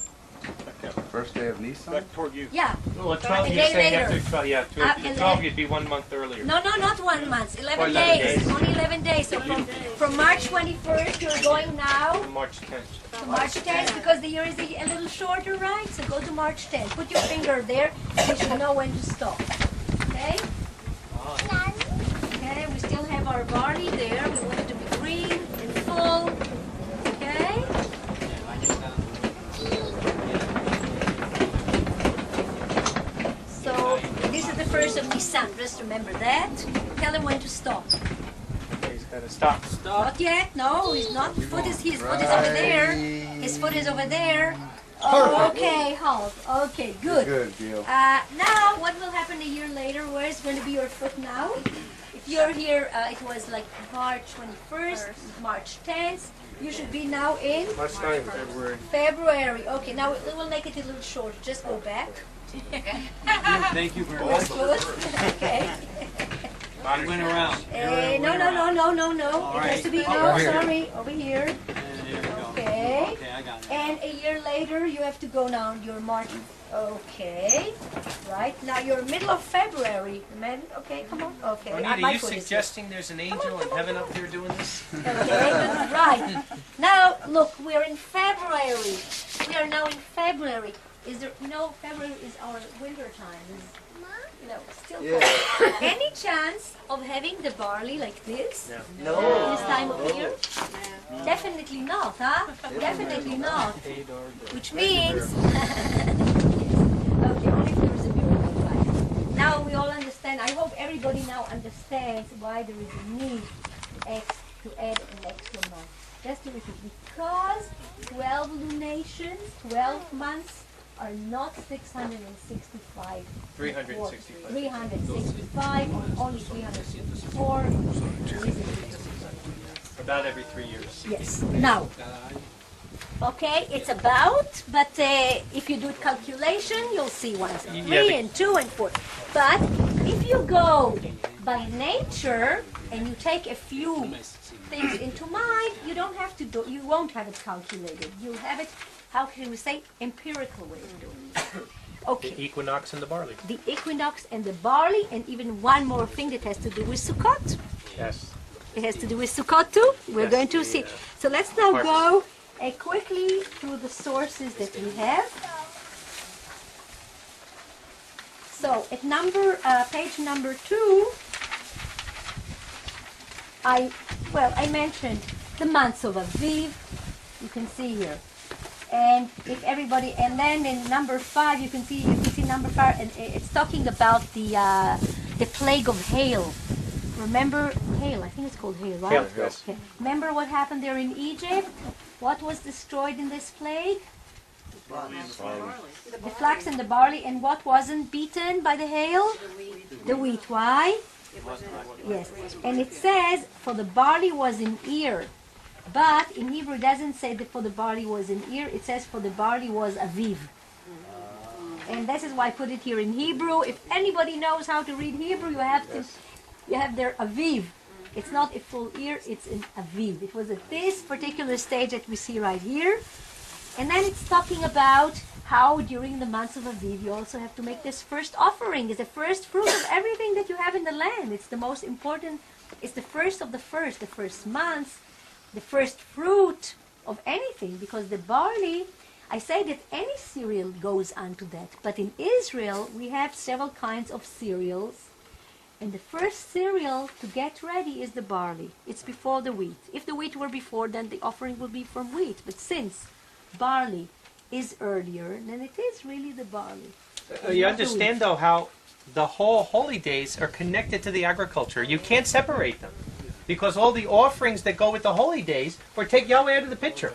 First day of Nissan? Back toward you. Yeah. Well, 12 A you're day saying later. after 12, yeah. And 12 then- you'd be 1 month earlier. No, not 1 month. 11 Oh, 11 days. Only 11 days. So from March 21st, you're going now March 10th. to March 10th because the year is a little shorter, right? So go to March 10th. Put your finger there. You should know when to stop. Okay? Okay, we still have our barley there. We want it to be green and full. Okay? So this is the 1st of Nisan. Just remember that. Tell him when to stop. He's got to stop. Not yet. No, he's not. His foot is over there. His foot is over there. Oh, okay, halt. Okay, good. Good, Gil. Now, what will happen a year later? Where is going to be your foot now? If you're here, it was like March 21st, March 10th. You should be now in March 9th. February. February. Okay, now we'll make it a little shorter. Just go back. Thank you very That's much. good. Okay. We went around. No. It has to be, no, sorry, over here. There we go. Okay. Okay, I got it. And a year later, you have to go now. You're March. Okay. Right. Now you're middle of February. Okay, come on. Okay. Anita, my are you foot is here. suggesting there's an angel in heaven up there doing this? Okay, right. Now, look, we're in February. We are now in February. Is there, February is our winter time. Still cold. Any chance of having the barley like this? No. This time of year? Definitely not, huh? Definitely not. Which means, okay, only if there is a miracle, right? Now we all understand. I hope everybody now understands why there is a need to add an extra month. Just to repeat, because 12 lunations, 12 months, are not 665. 365. 365 or only 364. About every 3 years. Yes. Now, okay, it's about, but if you do calculation, you'll see 1 and 3 and 2 and 4. But if you go by nature and you take a few things into mind, you don't have to do. You won't have it calculated. You'll have it. How can we say empirical way of doing it? Okay. The equinox and the barley. The equinox and the barley, and even one more thing that has to do with Sukkot. Yes. It has to do with Sukkot too. We're going to see. So let's now go quickly through the sources that we have. So at page number 2, I mentioned the months of Aviv. You can see here. And if everybody, and then in number 5, you can see number 5, and it's talking about the plague of hail. Remember hail? I think it's called hail, right? Hail, yes. Okay. Remember what happened there in Egypt? What was destroyed in this plague? The flax and the barley. And what wasn't beaten by the hail? The wheat. Why? Yes. And it says, for the barley was in ear. But in Hebrew it doesn't say that for the barley was in ear. It says for the barley was aviv. And this is why I put it here in Hebrew. If anybody knows how to read Hebrew, you have their aviv. It's not a full ear, it's an aviv. It was at this particular stage that we see right here. And then it's talking about how during the months of Aviv you also have to make this first offering. It's the first fruit of everything that you have in the land. It's the most important, it's the first of the first months, the first fruit of anything. Because the barley, I say that any cereal goes onto that. But in Israel we have several kinds of cereals. And the first cereal to get ready is the barley. It's before the wheat. If the wheat were before, then the offering would be from wheat. But since barley is earlier, then it is really the barley. You understand, though, how the whole holy days are connected to the agriculture. You can't separate them. Because all the offerings that go with the holy days, or take Yahweh out of the picture.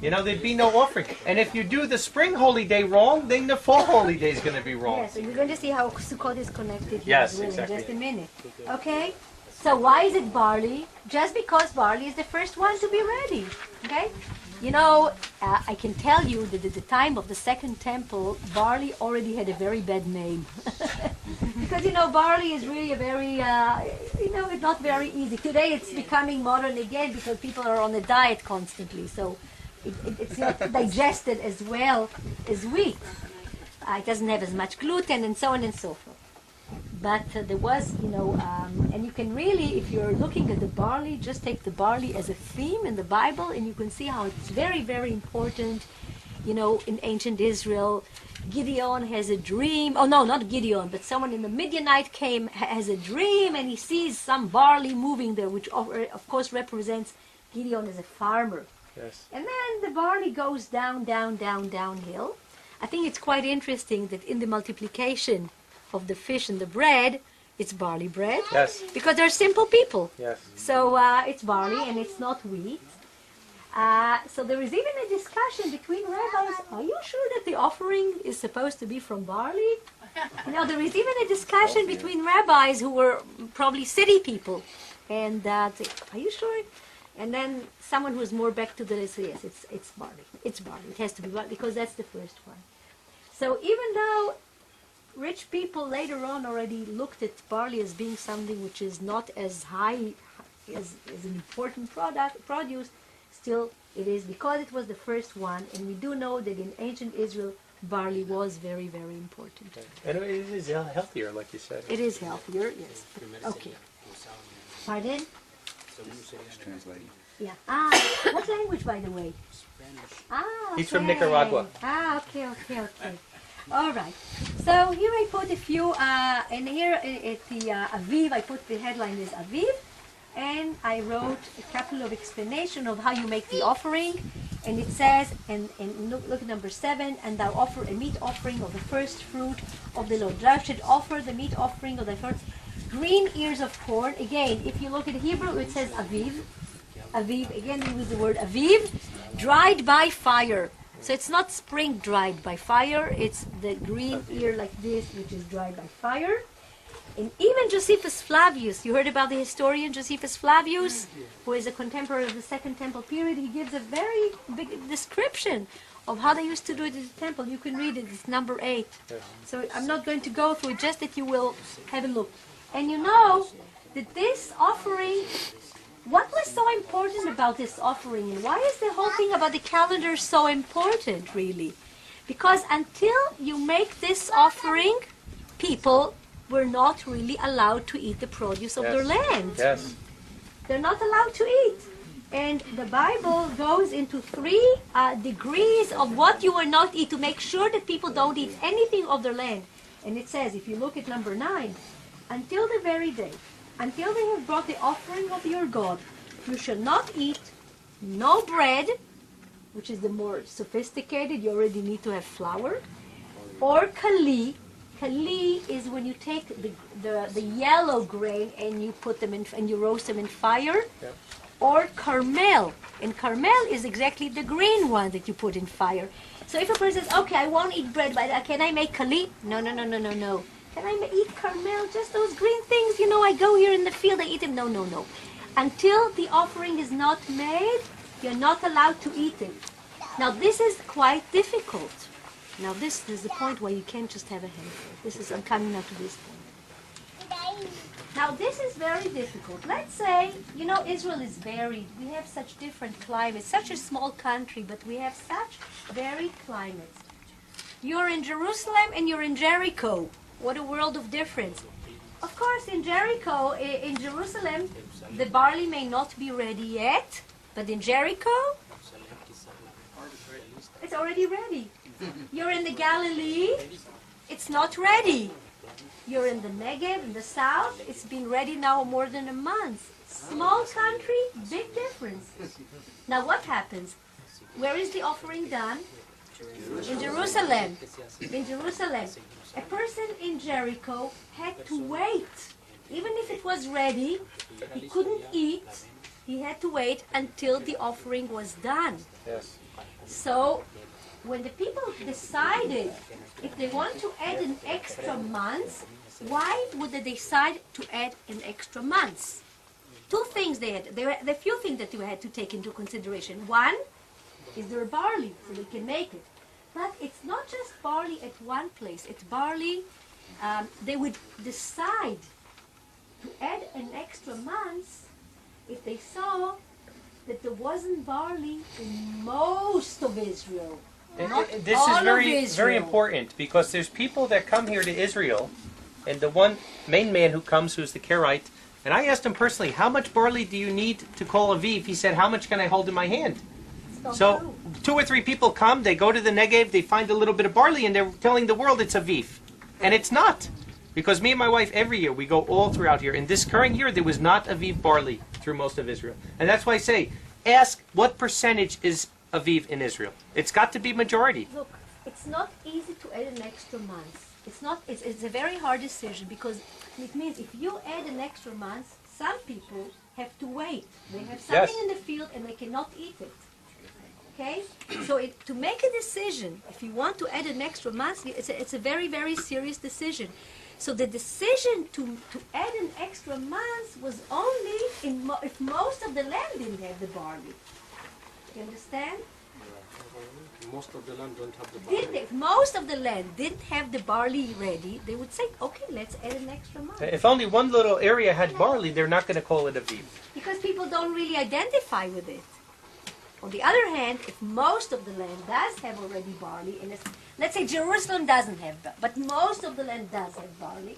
You know, there'd be no offering. And if you do the spring holy day wrong, then the fall holy day is going to be wrong. Yes, and you're going to see how Sukkot is connected here Yes, as well exactly. in just a minute. Okay? So why is it barley? Just because barley is the first one to be ready. Okay? You know, I can tell you that at the time of the Second Temple, barley already had a very bad name. Because, you know, barley is really a very, it's not very easy. Today it's becoming modern again because people are on a diet constantly. So it's not digested as well as wheat. It doesn't have as much gluten and so on and so forth. But there was, and you can really, if you're looking at the barley, just take the barley as a theme in the Bible, and you can see how it's very, very important. You know, in ancient Israel, Gideon has a dream. Oh, no, not Gideon, but someone in the Midianite has a dream, and he sees some barley moving there, which of course represents Gideon as a farmer. Yes. And then the barley goes downhill. I think it's quite interesting that in the multiplication of the fish and the bread, it's barley bread. Yes. Because they're simple people. Yes. So it's barley and it's not wheat. So there is even a discussion between rabbis. Are you sure that the offering is supposed to be from barley? There is even a discussion between rabbis who were probably city people. And say, are you sure? And then someone who's more back to the say, yes, it's barley. It's barley. It has to be barley because that's the first one. So even though rich people later on already looked at barley as being something which is not as high as an important produce, still it is because it was the first one, and we do know that in ancient Israel barley was very, very important. And it is healthier, like you said. It is healthier, yes. Okay. Pardon? It's translating. Yeah. What language, by the way? He's from okay. Nicaragua. Okay. All right. So here I put a few, and here at the Aviv, I put the headline is Aviv, and I wrote a couple of explanation of how you make the offering, and it says, and look at number 7, and thou offer a meat offering of the first fruit of the Lord. Thou should offer the meat offering of the first green ears of corn. Again, if you look at Hebrew, it says Aviv. Aviv, again we use the word Aviv, dried by fire. So it's not spring dried by fire, it's the green ear like this, which is dried by fire. And even Josephus Flavius, you heard about the historian Josephus Flavius, who is a contemporary of the Second Temple period. He gives a very big description of how they used to do it in the temple. You can read it, it's number 8. So I'm not going to go through it, just that you will have a look. And you know that this offering, what was so important about this offering, and why is the whole thing about the calendar so important, really? Because until you make this offering, people were not really allowed to eat the produce of their land. Yes. They're not allowed to eat. And the Bible goes into 3 degrees of what you will not eat to make sure that people don't eat anything of their land. And it says, if you look at number 9, until the very day, until they have brought the offering of your God, you shall not eat no bread, which is the more sophisticated, you already need to have flour, or kali. Kali is when you take the yellow grain and you put them in and you roast them in fire, or carmel. And carmel is exactly the green one that you put in fire. So if a person says, okay, I won't eat bread, but can I make kali? No. Can I eat carmel? Just those green things, you know, I go here in the field, I eat them. No. Until the offering is not made, you're not allowed to eat it. Now this is quite difficult. Now this is the point where you can't just have a handful. I'm coming up to this point. Now this is very difficult. Let's say, you know, Israel is varied. We have such different climates, such a small country, but we have such varied climates. You're in Jerusalem and you're in Jericho. What a world of difference. Of course, in Jericho, in Jerusalem, the barley may not be ready yet, but in Jericho, it's already ready. You're in the Galilee, it's not ready. You're in the Negev, in the south, it's been ready now more than a month. Small country, big difference. Now what happens? Where is the offering done? In Jerusalem. In Jerusalem. A person in Jericho had to wait. Even if it was ready, he couldn't eat. He had to wait until the offering was done. Yes. So when the people decided if they want to add an extra month, why would they decide to add an extra month? Two things they had. There are a few things that you had to take into consideration. One is their barley, so they can make it. But it's not just barley at one place. It's barley. They would decide to add an extra month if they saw that there wasn't barley in most of Israel. This is very important because there's people that come here to Israel, and the one main man who comes, who's the Karaite, and I asked him personally, how much barley do you need to call Aviv? He said, how much can I hold in my hand? So 2 or 3 people come, they go to the Negev, they find a little bit of barley, and they're telling the world it's Aviv. And it's not. Because me and my wife, every year, we go all throughout here. In this current year, there was not Aviv barley through most of Israel. And that's why I say, ask what percentage is Aviv in Israel. It's got to be majority. Look, it's not easy to add an extra month. It's a very hard decision because it means if you add an extra month, some people have to wait. They have something in the field and they cannot eat it. Okay? So to make a decision, if you want to add an extra month, it's a very, very serious decision. So the decision to add an extra month was only if most of the land didn't have the barley. You understand? Most of the land don't have the barley. If most of the land didn't have the barley ready, they would say, okay, let's add an extra month. If only one little area had barley, they're not going to call it Aviv. Because people don't really identify with it. On the other hand, if most of the land does have already barley, and let's say Jerusalem doesn't have, but most of the land does have barley,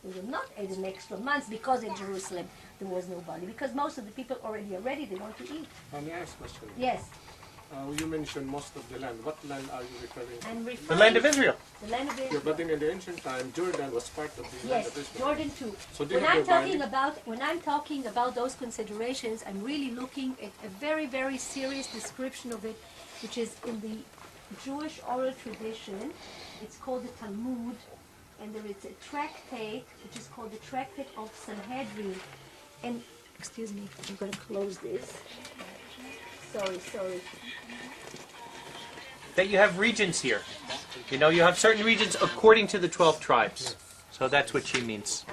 they will not add an extra month because in Jerusalem there was no barley, because most of the people already are ready, they want to eat. May I ask a question? Yes. You mentioned most of the land. What land are you referring to? I'm The referring land of Israel. the land of Yeah, Israel. but in the ancient time, Jordan was part of the land Yes, of Israel. Jordan too. So they When have I'm the barley. when I'm talking about those considerations, I'm really looking at a very, very serious description of it, which is in the Jewish oral tradition. It's called the Talmud, and there is a tractate which is called the Tractate of Sanhedrin. And excuse me, I'm going to close this. Sorry. That you have regions here. You know, you have certain regions according to the 12 tribes. So that's what she means.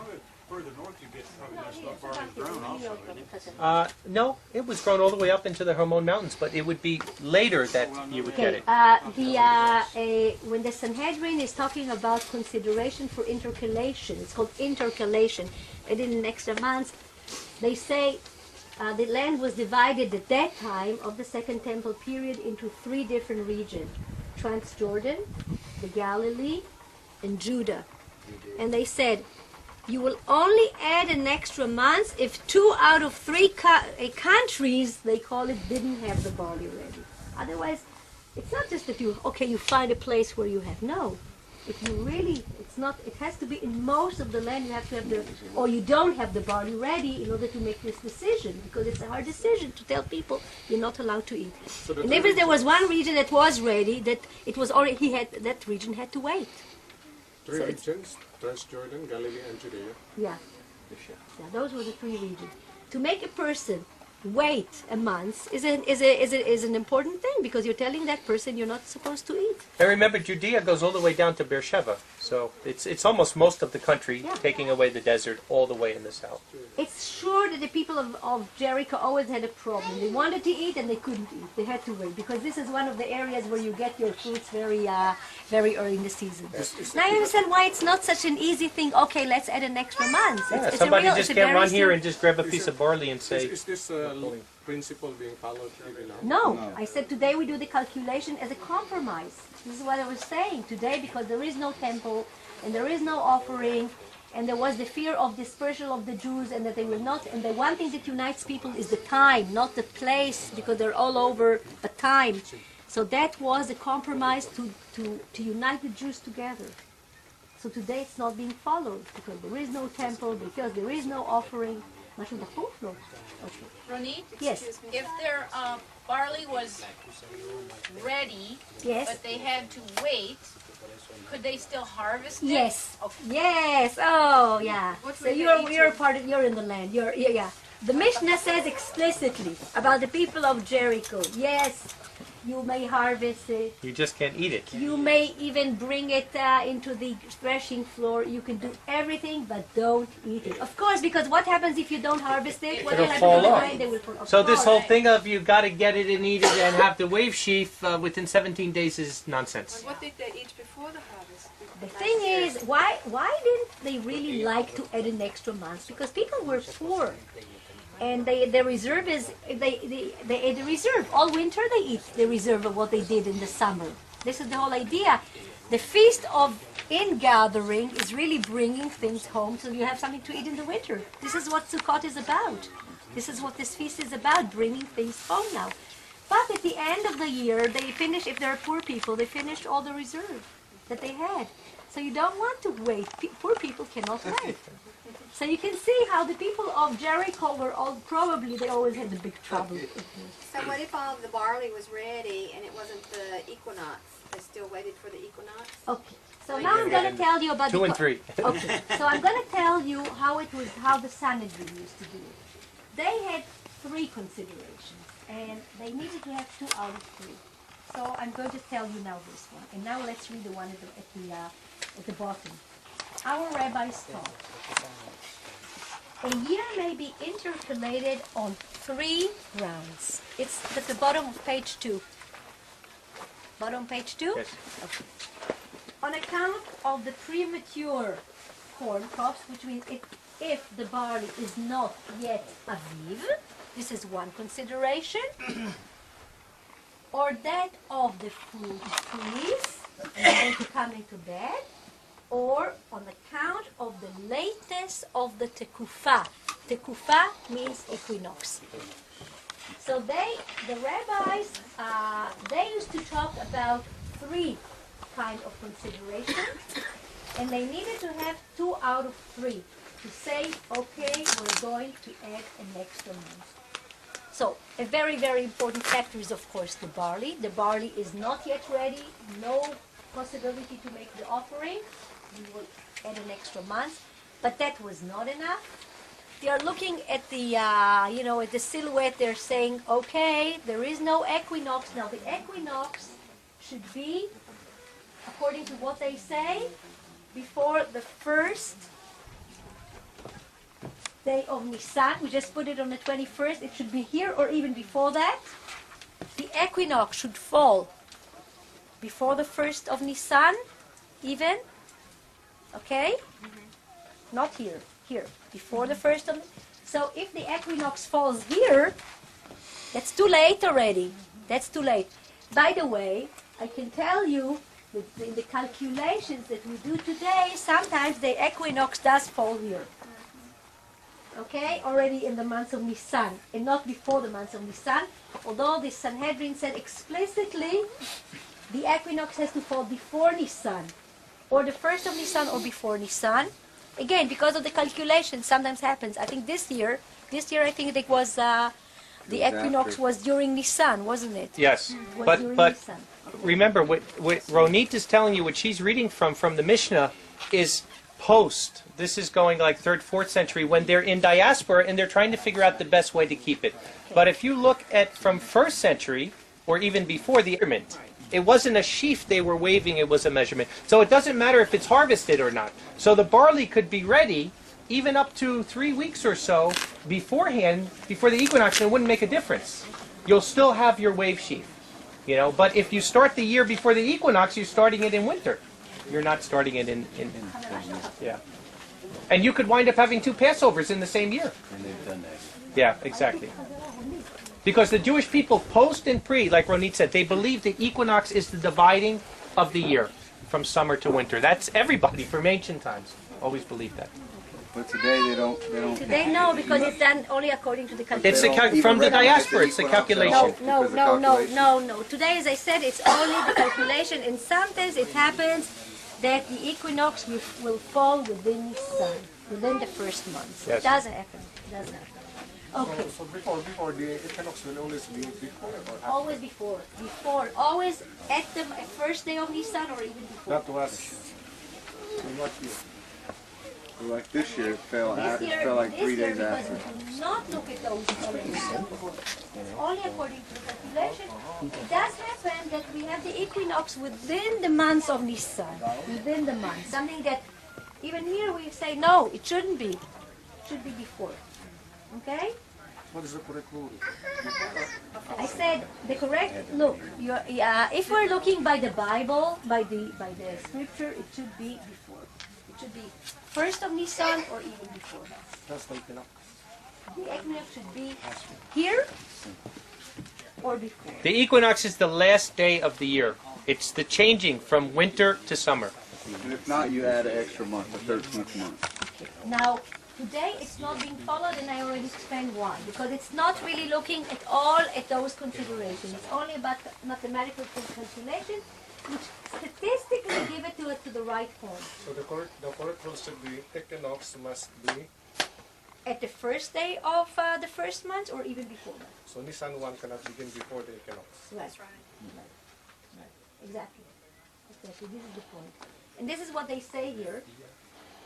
Further north you get probably less stuff barley grown also. No, it was grown all the way up into the Hermon Mountains, but it would be later that you would get Okay, it. when the Sanhedrin is talking about consideration for intercalation, it's called intercalation. And in the next month, they say the land was divided at that time of the Second Temple period into 3 different regions: Transjordan, the Galilee, and Judah. And they said, you will only add an extra month if 2 out of 3 countries, they call it, didn't have the barley ready. Otherwise, it's not just that you find a place where you have. No. if you really, it's not, it has to be in most of the land, you have to have the, or you don't have the barley ready in order to make this decision, because it's a hard decision to tell people you're not allowed to eat. And if there was one region that was ready, that it was already, that region had to wait. Three So it's- regions, Transjordan, Galilee, and Judea. Yeah. Yeah, those were the three regions. To make a person wait a month is an important thing, because you're telling that person you're not supposed to eat. And remember, Judea goes all the way down to Beersheba, so it's almost most of the country, Yeah. taking away the desert all the way in the south. It's sure that the people of Jericho always had a problem. They wanted to eat and they couldn't eat. They had to wait, because this is one of the areas where you get your fruits very early in the season. Now you understand why it's not such an easy thing. Okay, let's add an extra month. Yeah, It's somebody a real, just it's a can't very run here sim- and just grab a piece of barley and say, Is this principle being followed even now? No, I said today we do the calculation as a compromise. This is what I was saying today, because there is no temple and there is no offering, and there was the fear of dispersal of the Jews, and that they will not. And the one thing that unites people is the time, not the place, because they're all over, but time. So that was a compromise to unite the Jews together. So today it's not being followed, because there is no temple, because there is no offering. משהו דחוף? לא. Okay. Ronit? Yes. If their barley was ready, Yes. but they had to wait, could they still harvest it? Yes. Okay. Yes. Oh, yeah. What So were they you're eating? part of, you're in the land. Yeah. The Mishnah says explicitly about the people of Jericho. Yes, you may harvest it. you just can't eat it. You may even bring it into the threshing floor. You can do everything, but don't eat it. Of course, because what happens if you don't harvest it? What It'll will happen fall to the off. grain? They will fall off. So this Of whole course. thing of you got to get it and eat it and have the wave sheaf within 17 days is nonsense. What did they eat before the harvest? The thing is, why didn't they really like to add an extra month? Because people were poor, and the reserve is they ate the reserve all winter. They eat the reserve of what they did in the summer. This is the whole idea. The feast of ingathering is really bringing things home, so you have something to eat in the winter. This is what Sukkot is about. This is what this feast is about, bringing things home now. But at the end of the year, they finish. If they're poor people, they finished all the reserve that they had. So you don't want to wait. Poor people cannot wait. So you can see how the people of Jericho were all, probably they always had the big trouble. So what if all of the barley was ready and it wasn't the equinox? They still waited for the equinox? Okay. So now I'm going to tell you about 2 and 3. Okay. So I'm going to tell you how it was, how the Sanhedrin used to do it. They had 3 considerations, and they needed to have 2 out of 3. So I'm going to tell you now this one. And now let's read the one at the bottom. Our rabbis taught, a year may be intercalated on 3 grounds. It's at the bottom of page 2. Bottom page 2? Yes. Okay. On account of the premature corn crops, which means if the barley is not yet aviv, this is one consideration, or that of the fruit trees, going to come into bed, or on account of the latest of the tekufa. Tekufa means equinox. So the rabbis, they used to talk about 3 kind of considerations, and they needed to have 2 out of 3 to say, okay, we're going to add an extra month. So a very, very important factor is, of course, the barley. The barley is not yet ready, no possibility to make the offering. We will add an extra month, but that was not enough. They are looking at the, at the silhouette. They're saying, okay, there is no equinox. Now the equinox should be, according to what they say, before the first day of Nisan. We just put it on the 21st. It should be here or even before that. The equinox should fall before the 1st of Nisan, even. Okay? Not here. Here. Before the 1st of... So if the equinox falls here, that's too late already. That's too late. By the way, I can tell you that in the calculations that we do today, sometimes the equinox does fall here. Okay? Already in the month of Nisan, and not before the month of Nisan. Although the Sanhedrin said explicitly the equinox has to fall before Nisan. or the first of Nisan or before Nisan. Again, because of the calculation, sometimes happens. I think this year I think it was the equinox was during Nisan, wasn't it? Yes, Was but during but Nisan. remember what Ronit is telling you, what she's reading from the Mishnah is post. This is going like 3rd, 4th century when they're in diaspora and they're trying to figure out the best way to keep it. But if you look at from 1st century or even before the measurement, it wasn't a sheaf they were waving, it was a measurement. So it doesn't matter if it's harvested or not. So the barley could be ready even up to 3 weeks or so beforehand, before the equinox, and it wouldn't make a difference. You'll still have your wave sheaf, you know. But if you start the year before the equinox, you're starting it in winter. You're not starting it in yeah. And you could wind up having 2 Passovers in the same year. And they've done that. Yeah, exactly. Because the Jewish people, post and pre, like Ronit said, they believe the equinox is the dividing of the year from summer to winter. That's everybody from ancient times. Always believed that. But today they don't. Today, no, because it's done only according to the It's the calculation. from the diaspora. It's the calculation. No. Today, as I said, it's only the calculation, and sometimes it happens that the equinox will fall within Nisan, within the first month. Yes. It doesn't happen. It doesn't happen. Okay. So before the equinox will always be before or after? Always before. Always at the first day of Nisan or even before. That was in what year? Like this year, it fell This year, like 3 this year, days because after. we do not look at those It's only according to the calculation. It does happen that we have the equinox within the months of Nisan, within the month. Something that even here we say, no, it shouldn't be. It should be before. Okay? What is the correct rule? I said the correct look. If we're looking by the Bible, by the scripture, it should be before. It should be first of Nisan or even before that. That's the equinox. The equinox should be here or before. The equinox is the last day of the year. It's the changing from winter to summer. And if not, you add an extra month, the 13th month. Now, today it's not being followed, and I already explained why. Because it's not really looking at all at those considerations. It's only about mathematical calculation, which statistically give it to the right point. So the correct rule should be equinox must be. At the first day of the first month, or even before that. So Nisan 1 cannot begin before the equinox. That's right. Exactly. This is the point. And this is what they say here.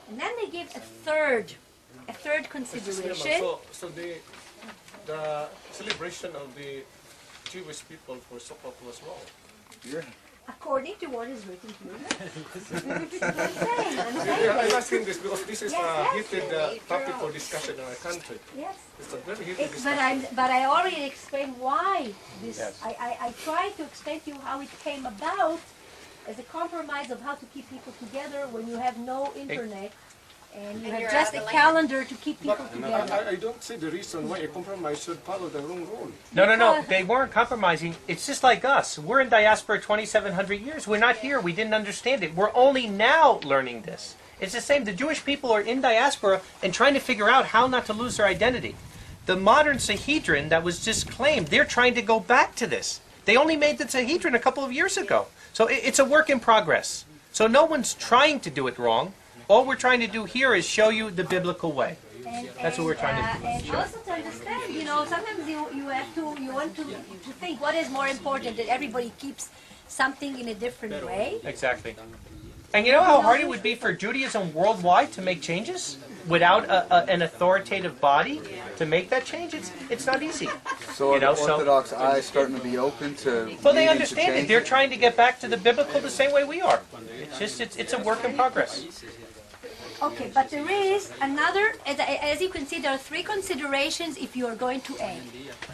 And then they give a third consideration. So the celebration of the Jewish people for Sukkot was wrong. Yeah. According to what is written here. I'm asking this because this is a Yes, heated topic for discussion in our country. Yes. It's a very heated But discussion. I already explained why this. Yes. I tried to explain to you how it came about as a compromise of how to keep people together when you have no internet and you And you're have just out a of the calendar to keep people But together. I don't see the reason why a compromise should follow the wrong rule. No. They weren't compromising. It's just like us. We're in diaspora 2,700 years. We're not here. We didn't understand it. We're only now learning this. It's the same. The Jewish people are in diaspora and trying to figure out how not to lose their identity. The modern Sanhedrin that was just claimed, they're trying to go back to this. They only made the Sanhedrin a couple of years ago. So it's a work in progress. So no one's trying to do it wrong. All we're trying to do here is show you the biblical way. That's what we're trying to do. And also to understand, sometimes you want to think what is more important, that everybody keeps something in a different way. Exactly. And you know how hard it would be for Judaism worldwide to make changes without an authoritative body to make that change? It's not easy. So are the Orthodox eyes starting to be open to? Well, they needing to understand it. change They're trying to get back to the biblical the same way we are. It's a work in progress. Okay, but there is another, as you can see, there are 3 considerations if you are going to add.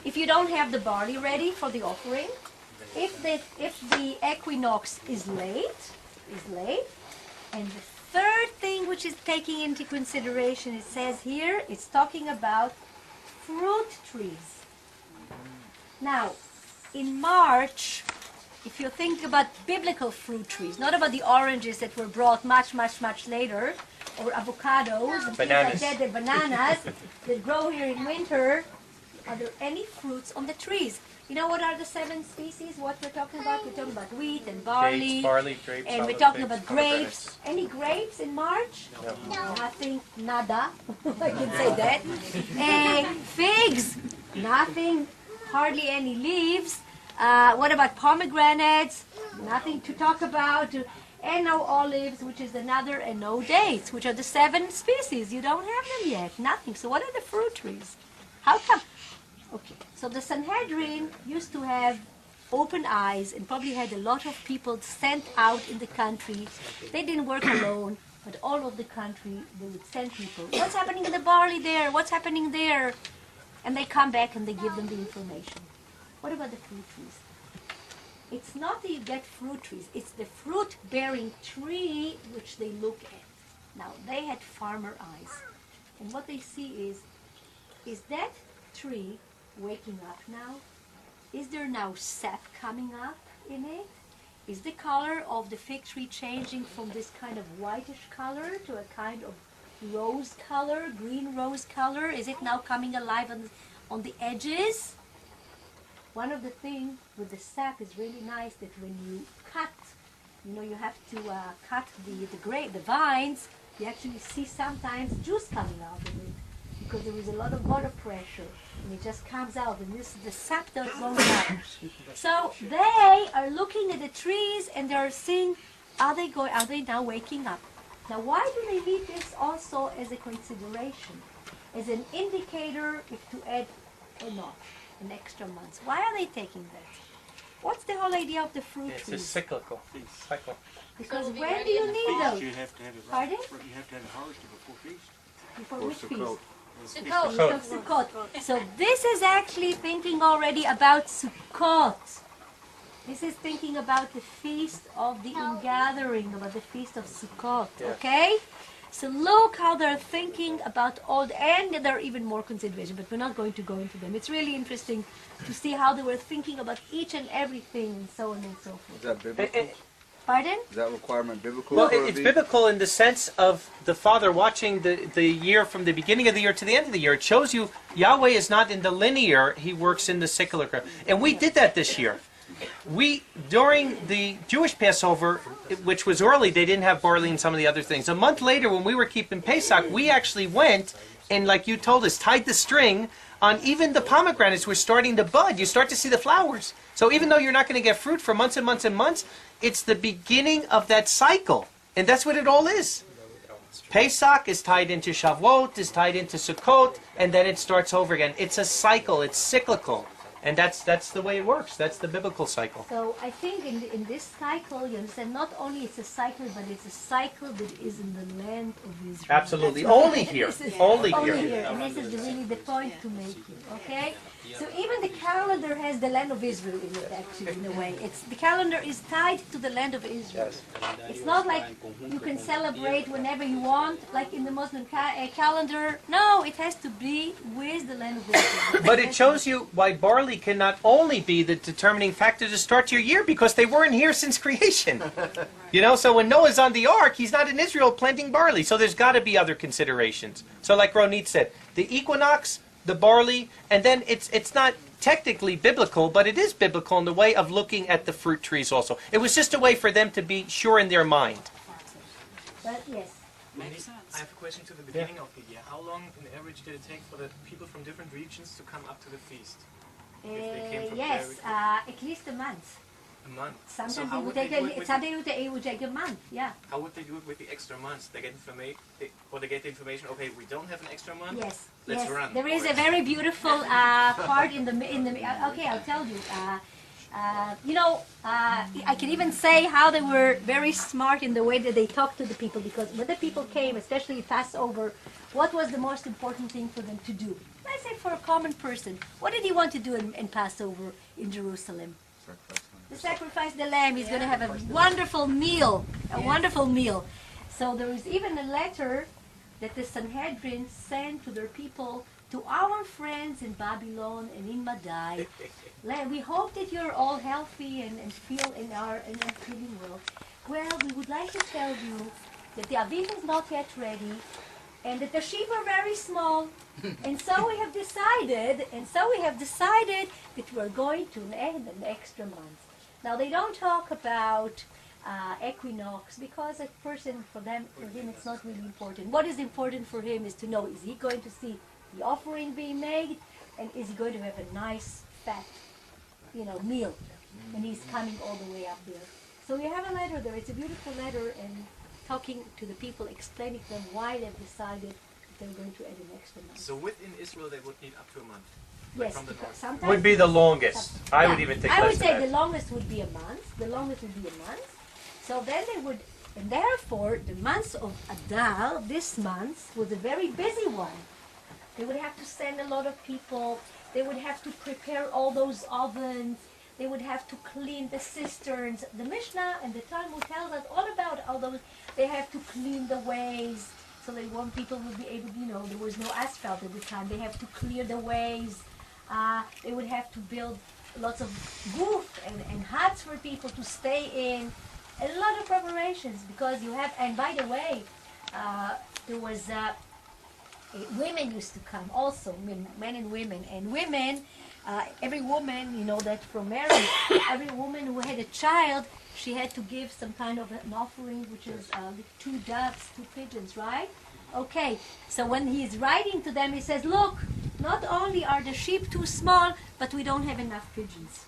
If you don't have the barley ready for the offering, if the equinox is late, and the third thing which is taking into consideration, it says here, it's talking about fruit trees. Now, in March, if you think about biblical fruit trees, not about the oranges that were brought much, much, much later, or avocados and Bananas. things like that, the bananas that grow here in winter, are there any fruits on the trees? You know what are the 7 species? What we're talking about? We're talking about wheat and barley. Dates, barley, grapes, And we're olive, talking figs, about pomegranates. grapes. Any grapes in March? No. Nothing, nada. I can say that. Figs? Nothing, hardly any leaves. What about pomegranates? Nothing to talk about. And no olives, which is another, and no dates, which are the 7 species. You don't have them yet. Nothing. So what are the fruit trees? How come? Okay. So the Sanhedrin used to have open eyes and probably had a lot of people sent out in the country. They didn't work alone, but all over the country they would send people. What's happening in the barley there? What's happening there? And they come back and they give them the information. What about the fruit trees? It's not that you get fruit trees, it's the fruit-bearing tree which they look at. Now, they had farmer eyes. And what they see is that tree waking up now? Is there now sap coming up in it? Is the color of the fig tree changing from this kind of whitish color to a kind of rose color, green rose color? Is it now coming alive on the edges? One of the things with the sap is really nice that when you cut, you have to cut the vines, you actually see sometimes juice coming out of it because there is a lot of water pressure and it just comes out and the sap does go down. So they are looking at the trees and they're seeing, are they now waking up? Now why do they need this also as a consideration, as an indicator if to add or not? An extra month. Why are they taking that? What's the whole idea of the fruit It's a trees? cycle. Because So it'll be when do ready you in the need fall. those? You have to have it Pardon? You have to have it harvested before feast. Before Or which feast? Sukkot. Sukkot. Sukkot. So this is actually thinking already about Sukkot. This is thinking about the feast of the ingathering, about the feast of Sukkot. Yeah. Okay? So look how they're thinking about all, and there are even more considerations, but we're not going to go into them. It's really interesting to see how they were thinking about each and everything and so on and so Is forth. that biblical? Pardon? Is that requirement biblical? Well, for a it's feast? biblical in the sense of the Father watching the year from the beginning of the year to the end of the year. It shows you Yahweh is not in the linear, He works in the cyclical. And we did that this year. During the Jewish Passover, which was early, they didn't have barley and some of the other things. A month later, when we were keeping Pesach, we actually went and, like you told us, tied the string on even the pomegranates were starting to bud. You start to see the flowers. So even though you're not going to get fruit for months and months and months, it's the beginning of that cycle. And that's what it all is. Pesach is tied into Shavuot, is tied into Sukkot, and then it starts over again. It's a cycle. It's cyclical. And that's the way it works. That's the biblical cycle. So I think in this cycle, you understand, not only it's a cycle, but it's a cycle that is in the land of Israel. Absolutely. That's what- Only here. This is Only only here. here. And this is really the point to make here, okay? So even the calendar has the land of Israel in it, actually, in a way. The calendar is tied to the land of Israel. It's not like you can celebrate whenever you want, like in the Muslim calendar. No, it has to be with the land of Israel. But it shows you why barley can not only be the determining factor to start your year, because they weren't here since creation. So when Noah's on the ark, he's not in Israel planting barley. So there's got to be other considerations. So like Ronit said, the equinox, the barley, and then it's not technically biblical, but it is biblical in the way of looking at the fruit trees also. It was just a way for them to be sure in their mind. But yes. I have a question to the beginning of the year. How long, in average, did it take for the people from different regions to come up to the feast? If they came from Yes, very- at least a month. A month. Sometimes So it how would would take they do it with it would take a month. Yeah. how would they do it with the extra months? They get they get the information. Okay, we don't have an extra month. Yes. Let's yes. run. There is for a it. very beautiful part in the. Okay, I'll tell you. I can even say how they were very smart in the way that they talked to the people, because when the people came, especially Passover, what was the most important thing for them to do? Let's say for a common person, what did he want to do in Passover in Jerusalem? To sacrifice the lamb. He's going to have a wonderful meal, So there is even a letter that the Sanhedrin sent to their people, to our friends in Babylon and in Madai. We hope that you're all healthy and feel and are feeling well. Well, we would like to tell you that the Aviv is not yet ready, and that the sheep are very small. And so we have decided that we're going to add an extra month. Now they don't talk about equinox because at first for him it's not really important. What is important for him is to know, is he going to see the offering being made, and is he going to have a nice fat, meal when he's coming all the way up there. So we have a letter there. It's a beautiful letter, and talking to the people, explaining to them why they've decided that they're going to add an extra month. So within Israel, they would need up to a month. Yes, from the because north. sometimes Would be the longest. I would even think I less would than say that. the longest would be a month. The longest would be a month. So then they would, and therefore the month of Adar, this month, was a very busy one. They would have to send a lot of people. They would have to prepare all those ovens. They would have to clean the cisterns. The Mishnah and the Talmud tells us all about all those. They have to clean the ways, so they want people to be able, there was no asphalt at the time. They have to clear the ways. They would have to build lots of booths and huts for people to stay in. A lot of preparations, because you have, and by the way, there was, women used to come also, men and women. And women, every woman, that from marriage, every woman who had a child, she had to give some kind of an offering, which is 2 doves, 2 pigeons, right? Okay, so when he's writing to them, he says, look, not only are the sheep too small, but we don't have enough pigeons.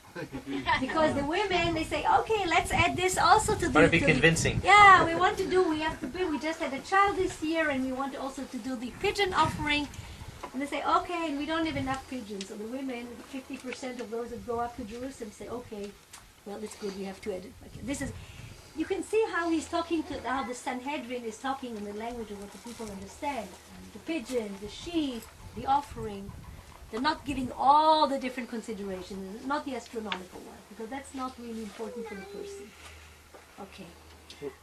Because the women, they say, okay, let's add this also to the... Want to be convincing. Yeah, we have to build, we just had a child this year, and we want also to do the pigeon offering. And they say, okay, and we don't have enough pigeons. So the women, 50% of those that go up to Jerusalem say, okay, well, it's good, we have to add it. Okay, this is... You can see how he's talking how the Sanhedrin is talking in the language of what the people understand. The pigeon, the sheep, the offering. They're not giving all the different considerations, not the astronomical one, because that's not really important for the person. Okay.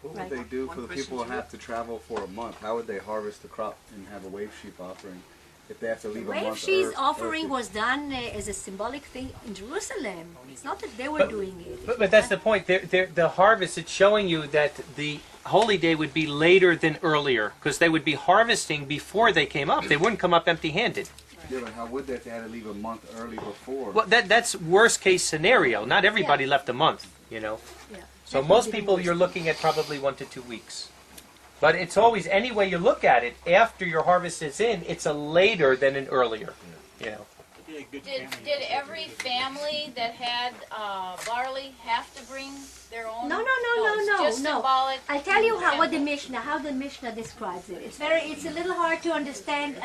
What would they do for the people who have to travel for a month? How would they harvest the crop and have a wave sheep offering if they have to leave a month? Wave sheep offering was done as a symbolic thing in Jerusalem. It's not that they were doing it. But that's the point. The harvest, it's showing you that the holy day would be later than earlier, because they would be harvesting before they came up. They wouldn't come up empty-handed. Yeah, but how would they if they had to leave a month early before? Well, that's worst case scenario. Not everybody left a month, Yeah. So most people you're looking at probably 1 to 2 weeks. But it's always, any way you look at it, after your harvest is in, it's a later than an earlier. Did every family that had barley have to bring their own? No. It's just symbolic. I tell you how the Mishnah describes it. It's a little hard to understand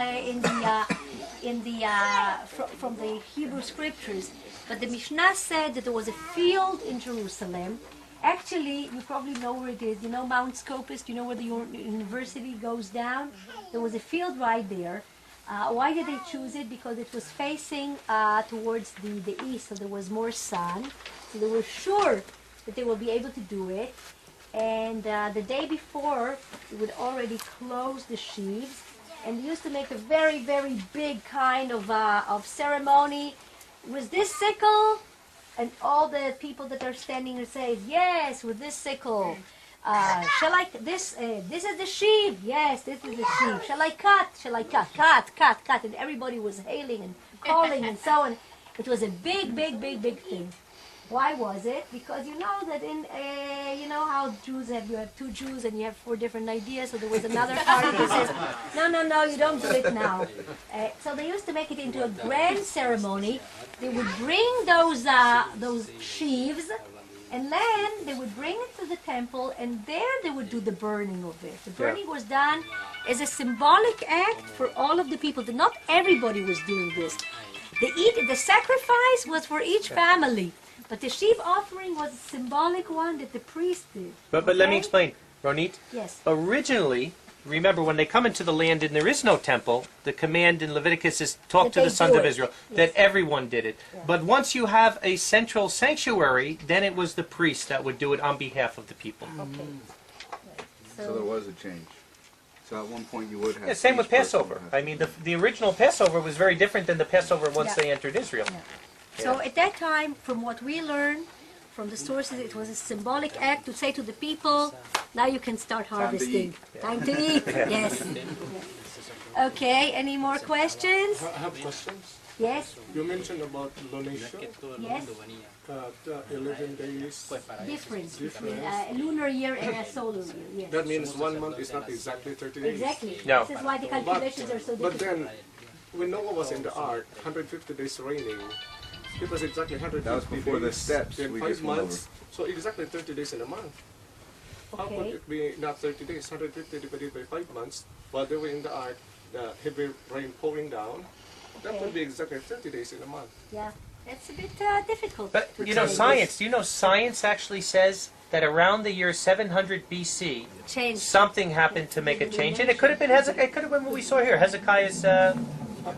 from the Hebrew scriptures. But the Mishnah said that there was a field in Jerusalem. Actually, you probably know where it is. You know Mount Scopus? You know where the university goes down? There was a field right there. Why did they choose it? Because it was facing towards the east, so there was more sun. So they were sure that they will be able to do it. And the day before, they would already close the sheaves. And they used to make a very, very big kind of ceremony. With this sickle, and all the people that are standing and say, yes, with this sickle. Shall I, this is the sheep. Yes, this is the sheep. Shall I cut? Shall I cut? Cut. And everybody was hailing and calling and so on. It was a big thing. Why was it? Because you know that you know how Jews you have 2 Jews and you have 4 different ideas. So there was another party that says, no, you don't do it now. So they used to make it into a grand ceremony. They would bring those sheaves, and then they would bring it to the temple, and there they would do the burning of it. The burning was done as a symbolic act for all of the people. Not everybody was doing this. The sacrifice was for each family. But the sheep offering was a symbolic one that the priest did. But let me explain, Ronit. Yes. Originally, remember when they come into the land and there is no temple, the command in Leviticus is talk to the sons of Israel, that everyone did it. Yeah. But once you have a central sanctuary, then it was the priest that would do it on behalf of the people. Okay. So there was a change. So at one point you would have... Yeah, same with Passover. I mean, the original Passover was very different than the Passover once they entered Israel. Yeah. So at that time, from what we learned from the sources, it was a symbolic act to say to the people, now you can start harvesting. Time to eat. Yes. Okay, any more questions? I have questions. Yes, You mentioned about lunation, yes, 11 days. different. A lunar year and a solar year, yes. That means 1 month is not exactly 30 days. Exactly. No. This is why the calculations are so But difficult. then, when Noah was in the ark, 150 days raining, it was exactly 150 That was before the days, steps then we 5 just went months, so exactly 30 days in a month. How could Okay. it be not 30 days, 150 divided by 5 months, while they were in the ark, the heavy rain pouring down? That would be exactly 30 days in a month. Yeah, that's a bit difficult. But to you know, change. science. Do you know science actually says that around the year 700 BC, Change. something happened to make a change, and it could have been Hezekiah. It could have been what we saw here. Hezekiah's.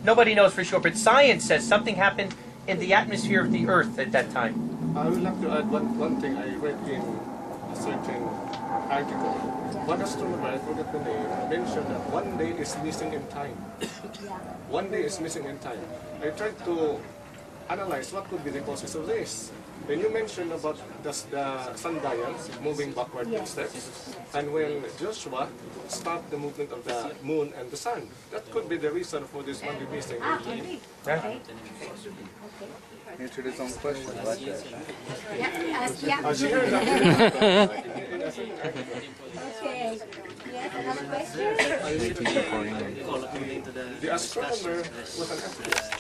Nobody knows for sure, but science says something happened in the atmosphere of the earth at that time. I would like to add one thing I read in a certain article. One astronomer, I forget the name, mentioned that 1 day is missing in time. 1 day is missing in time. I tried to analyze what could be the causes of this. When you mentioned about the sundial moving backward in steps, and when Joshua stopped the movement of the moon and the sun, that could be the reason for this one be missing. Okay. Yeah. Okay. Answered his own question. I like that. Yeah. She heard that in a certain article. Okay. Yes, another question? The astronomer was an atheist.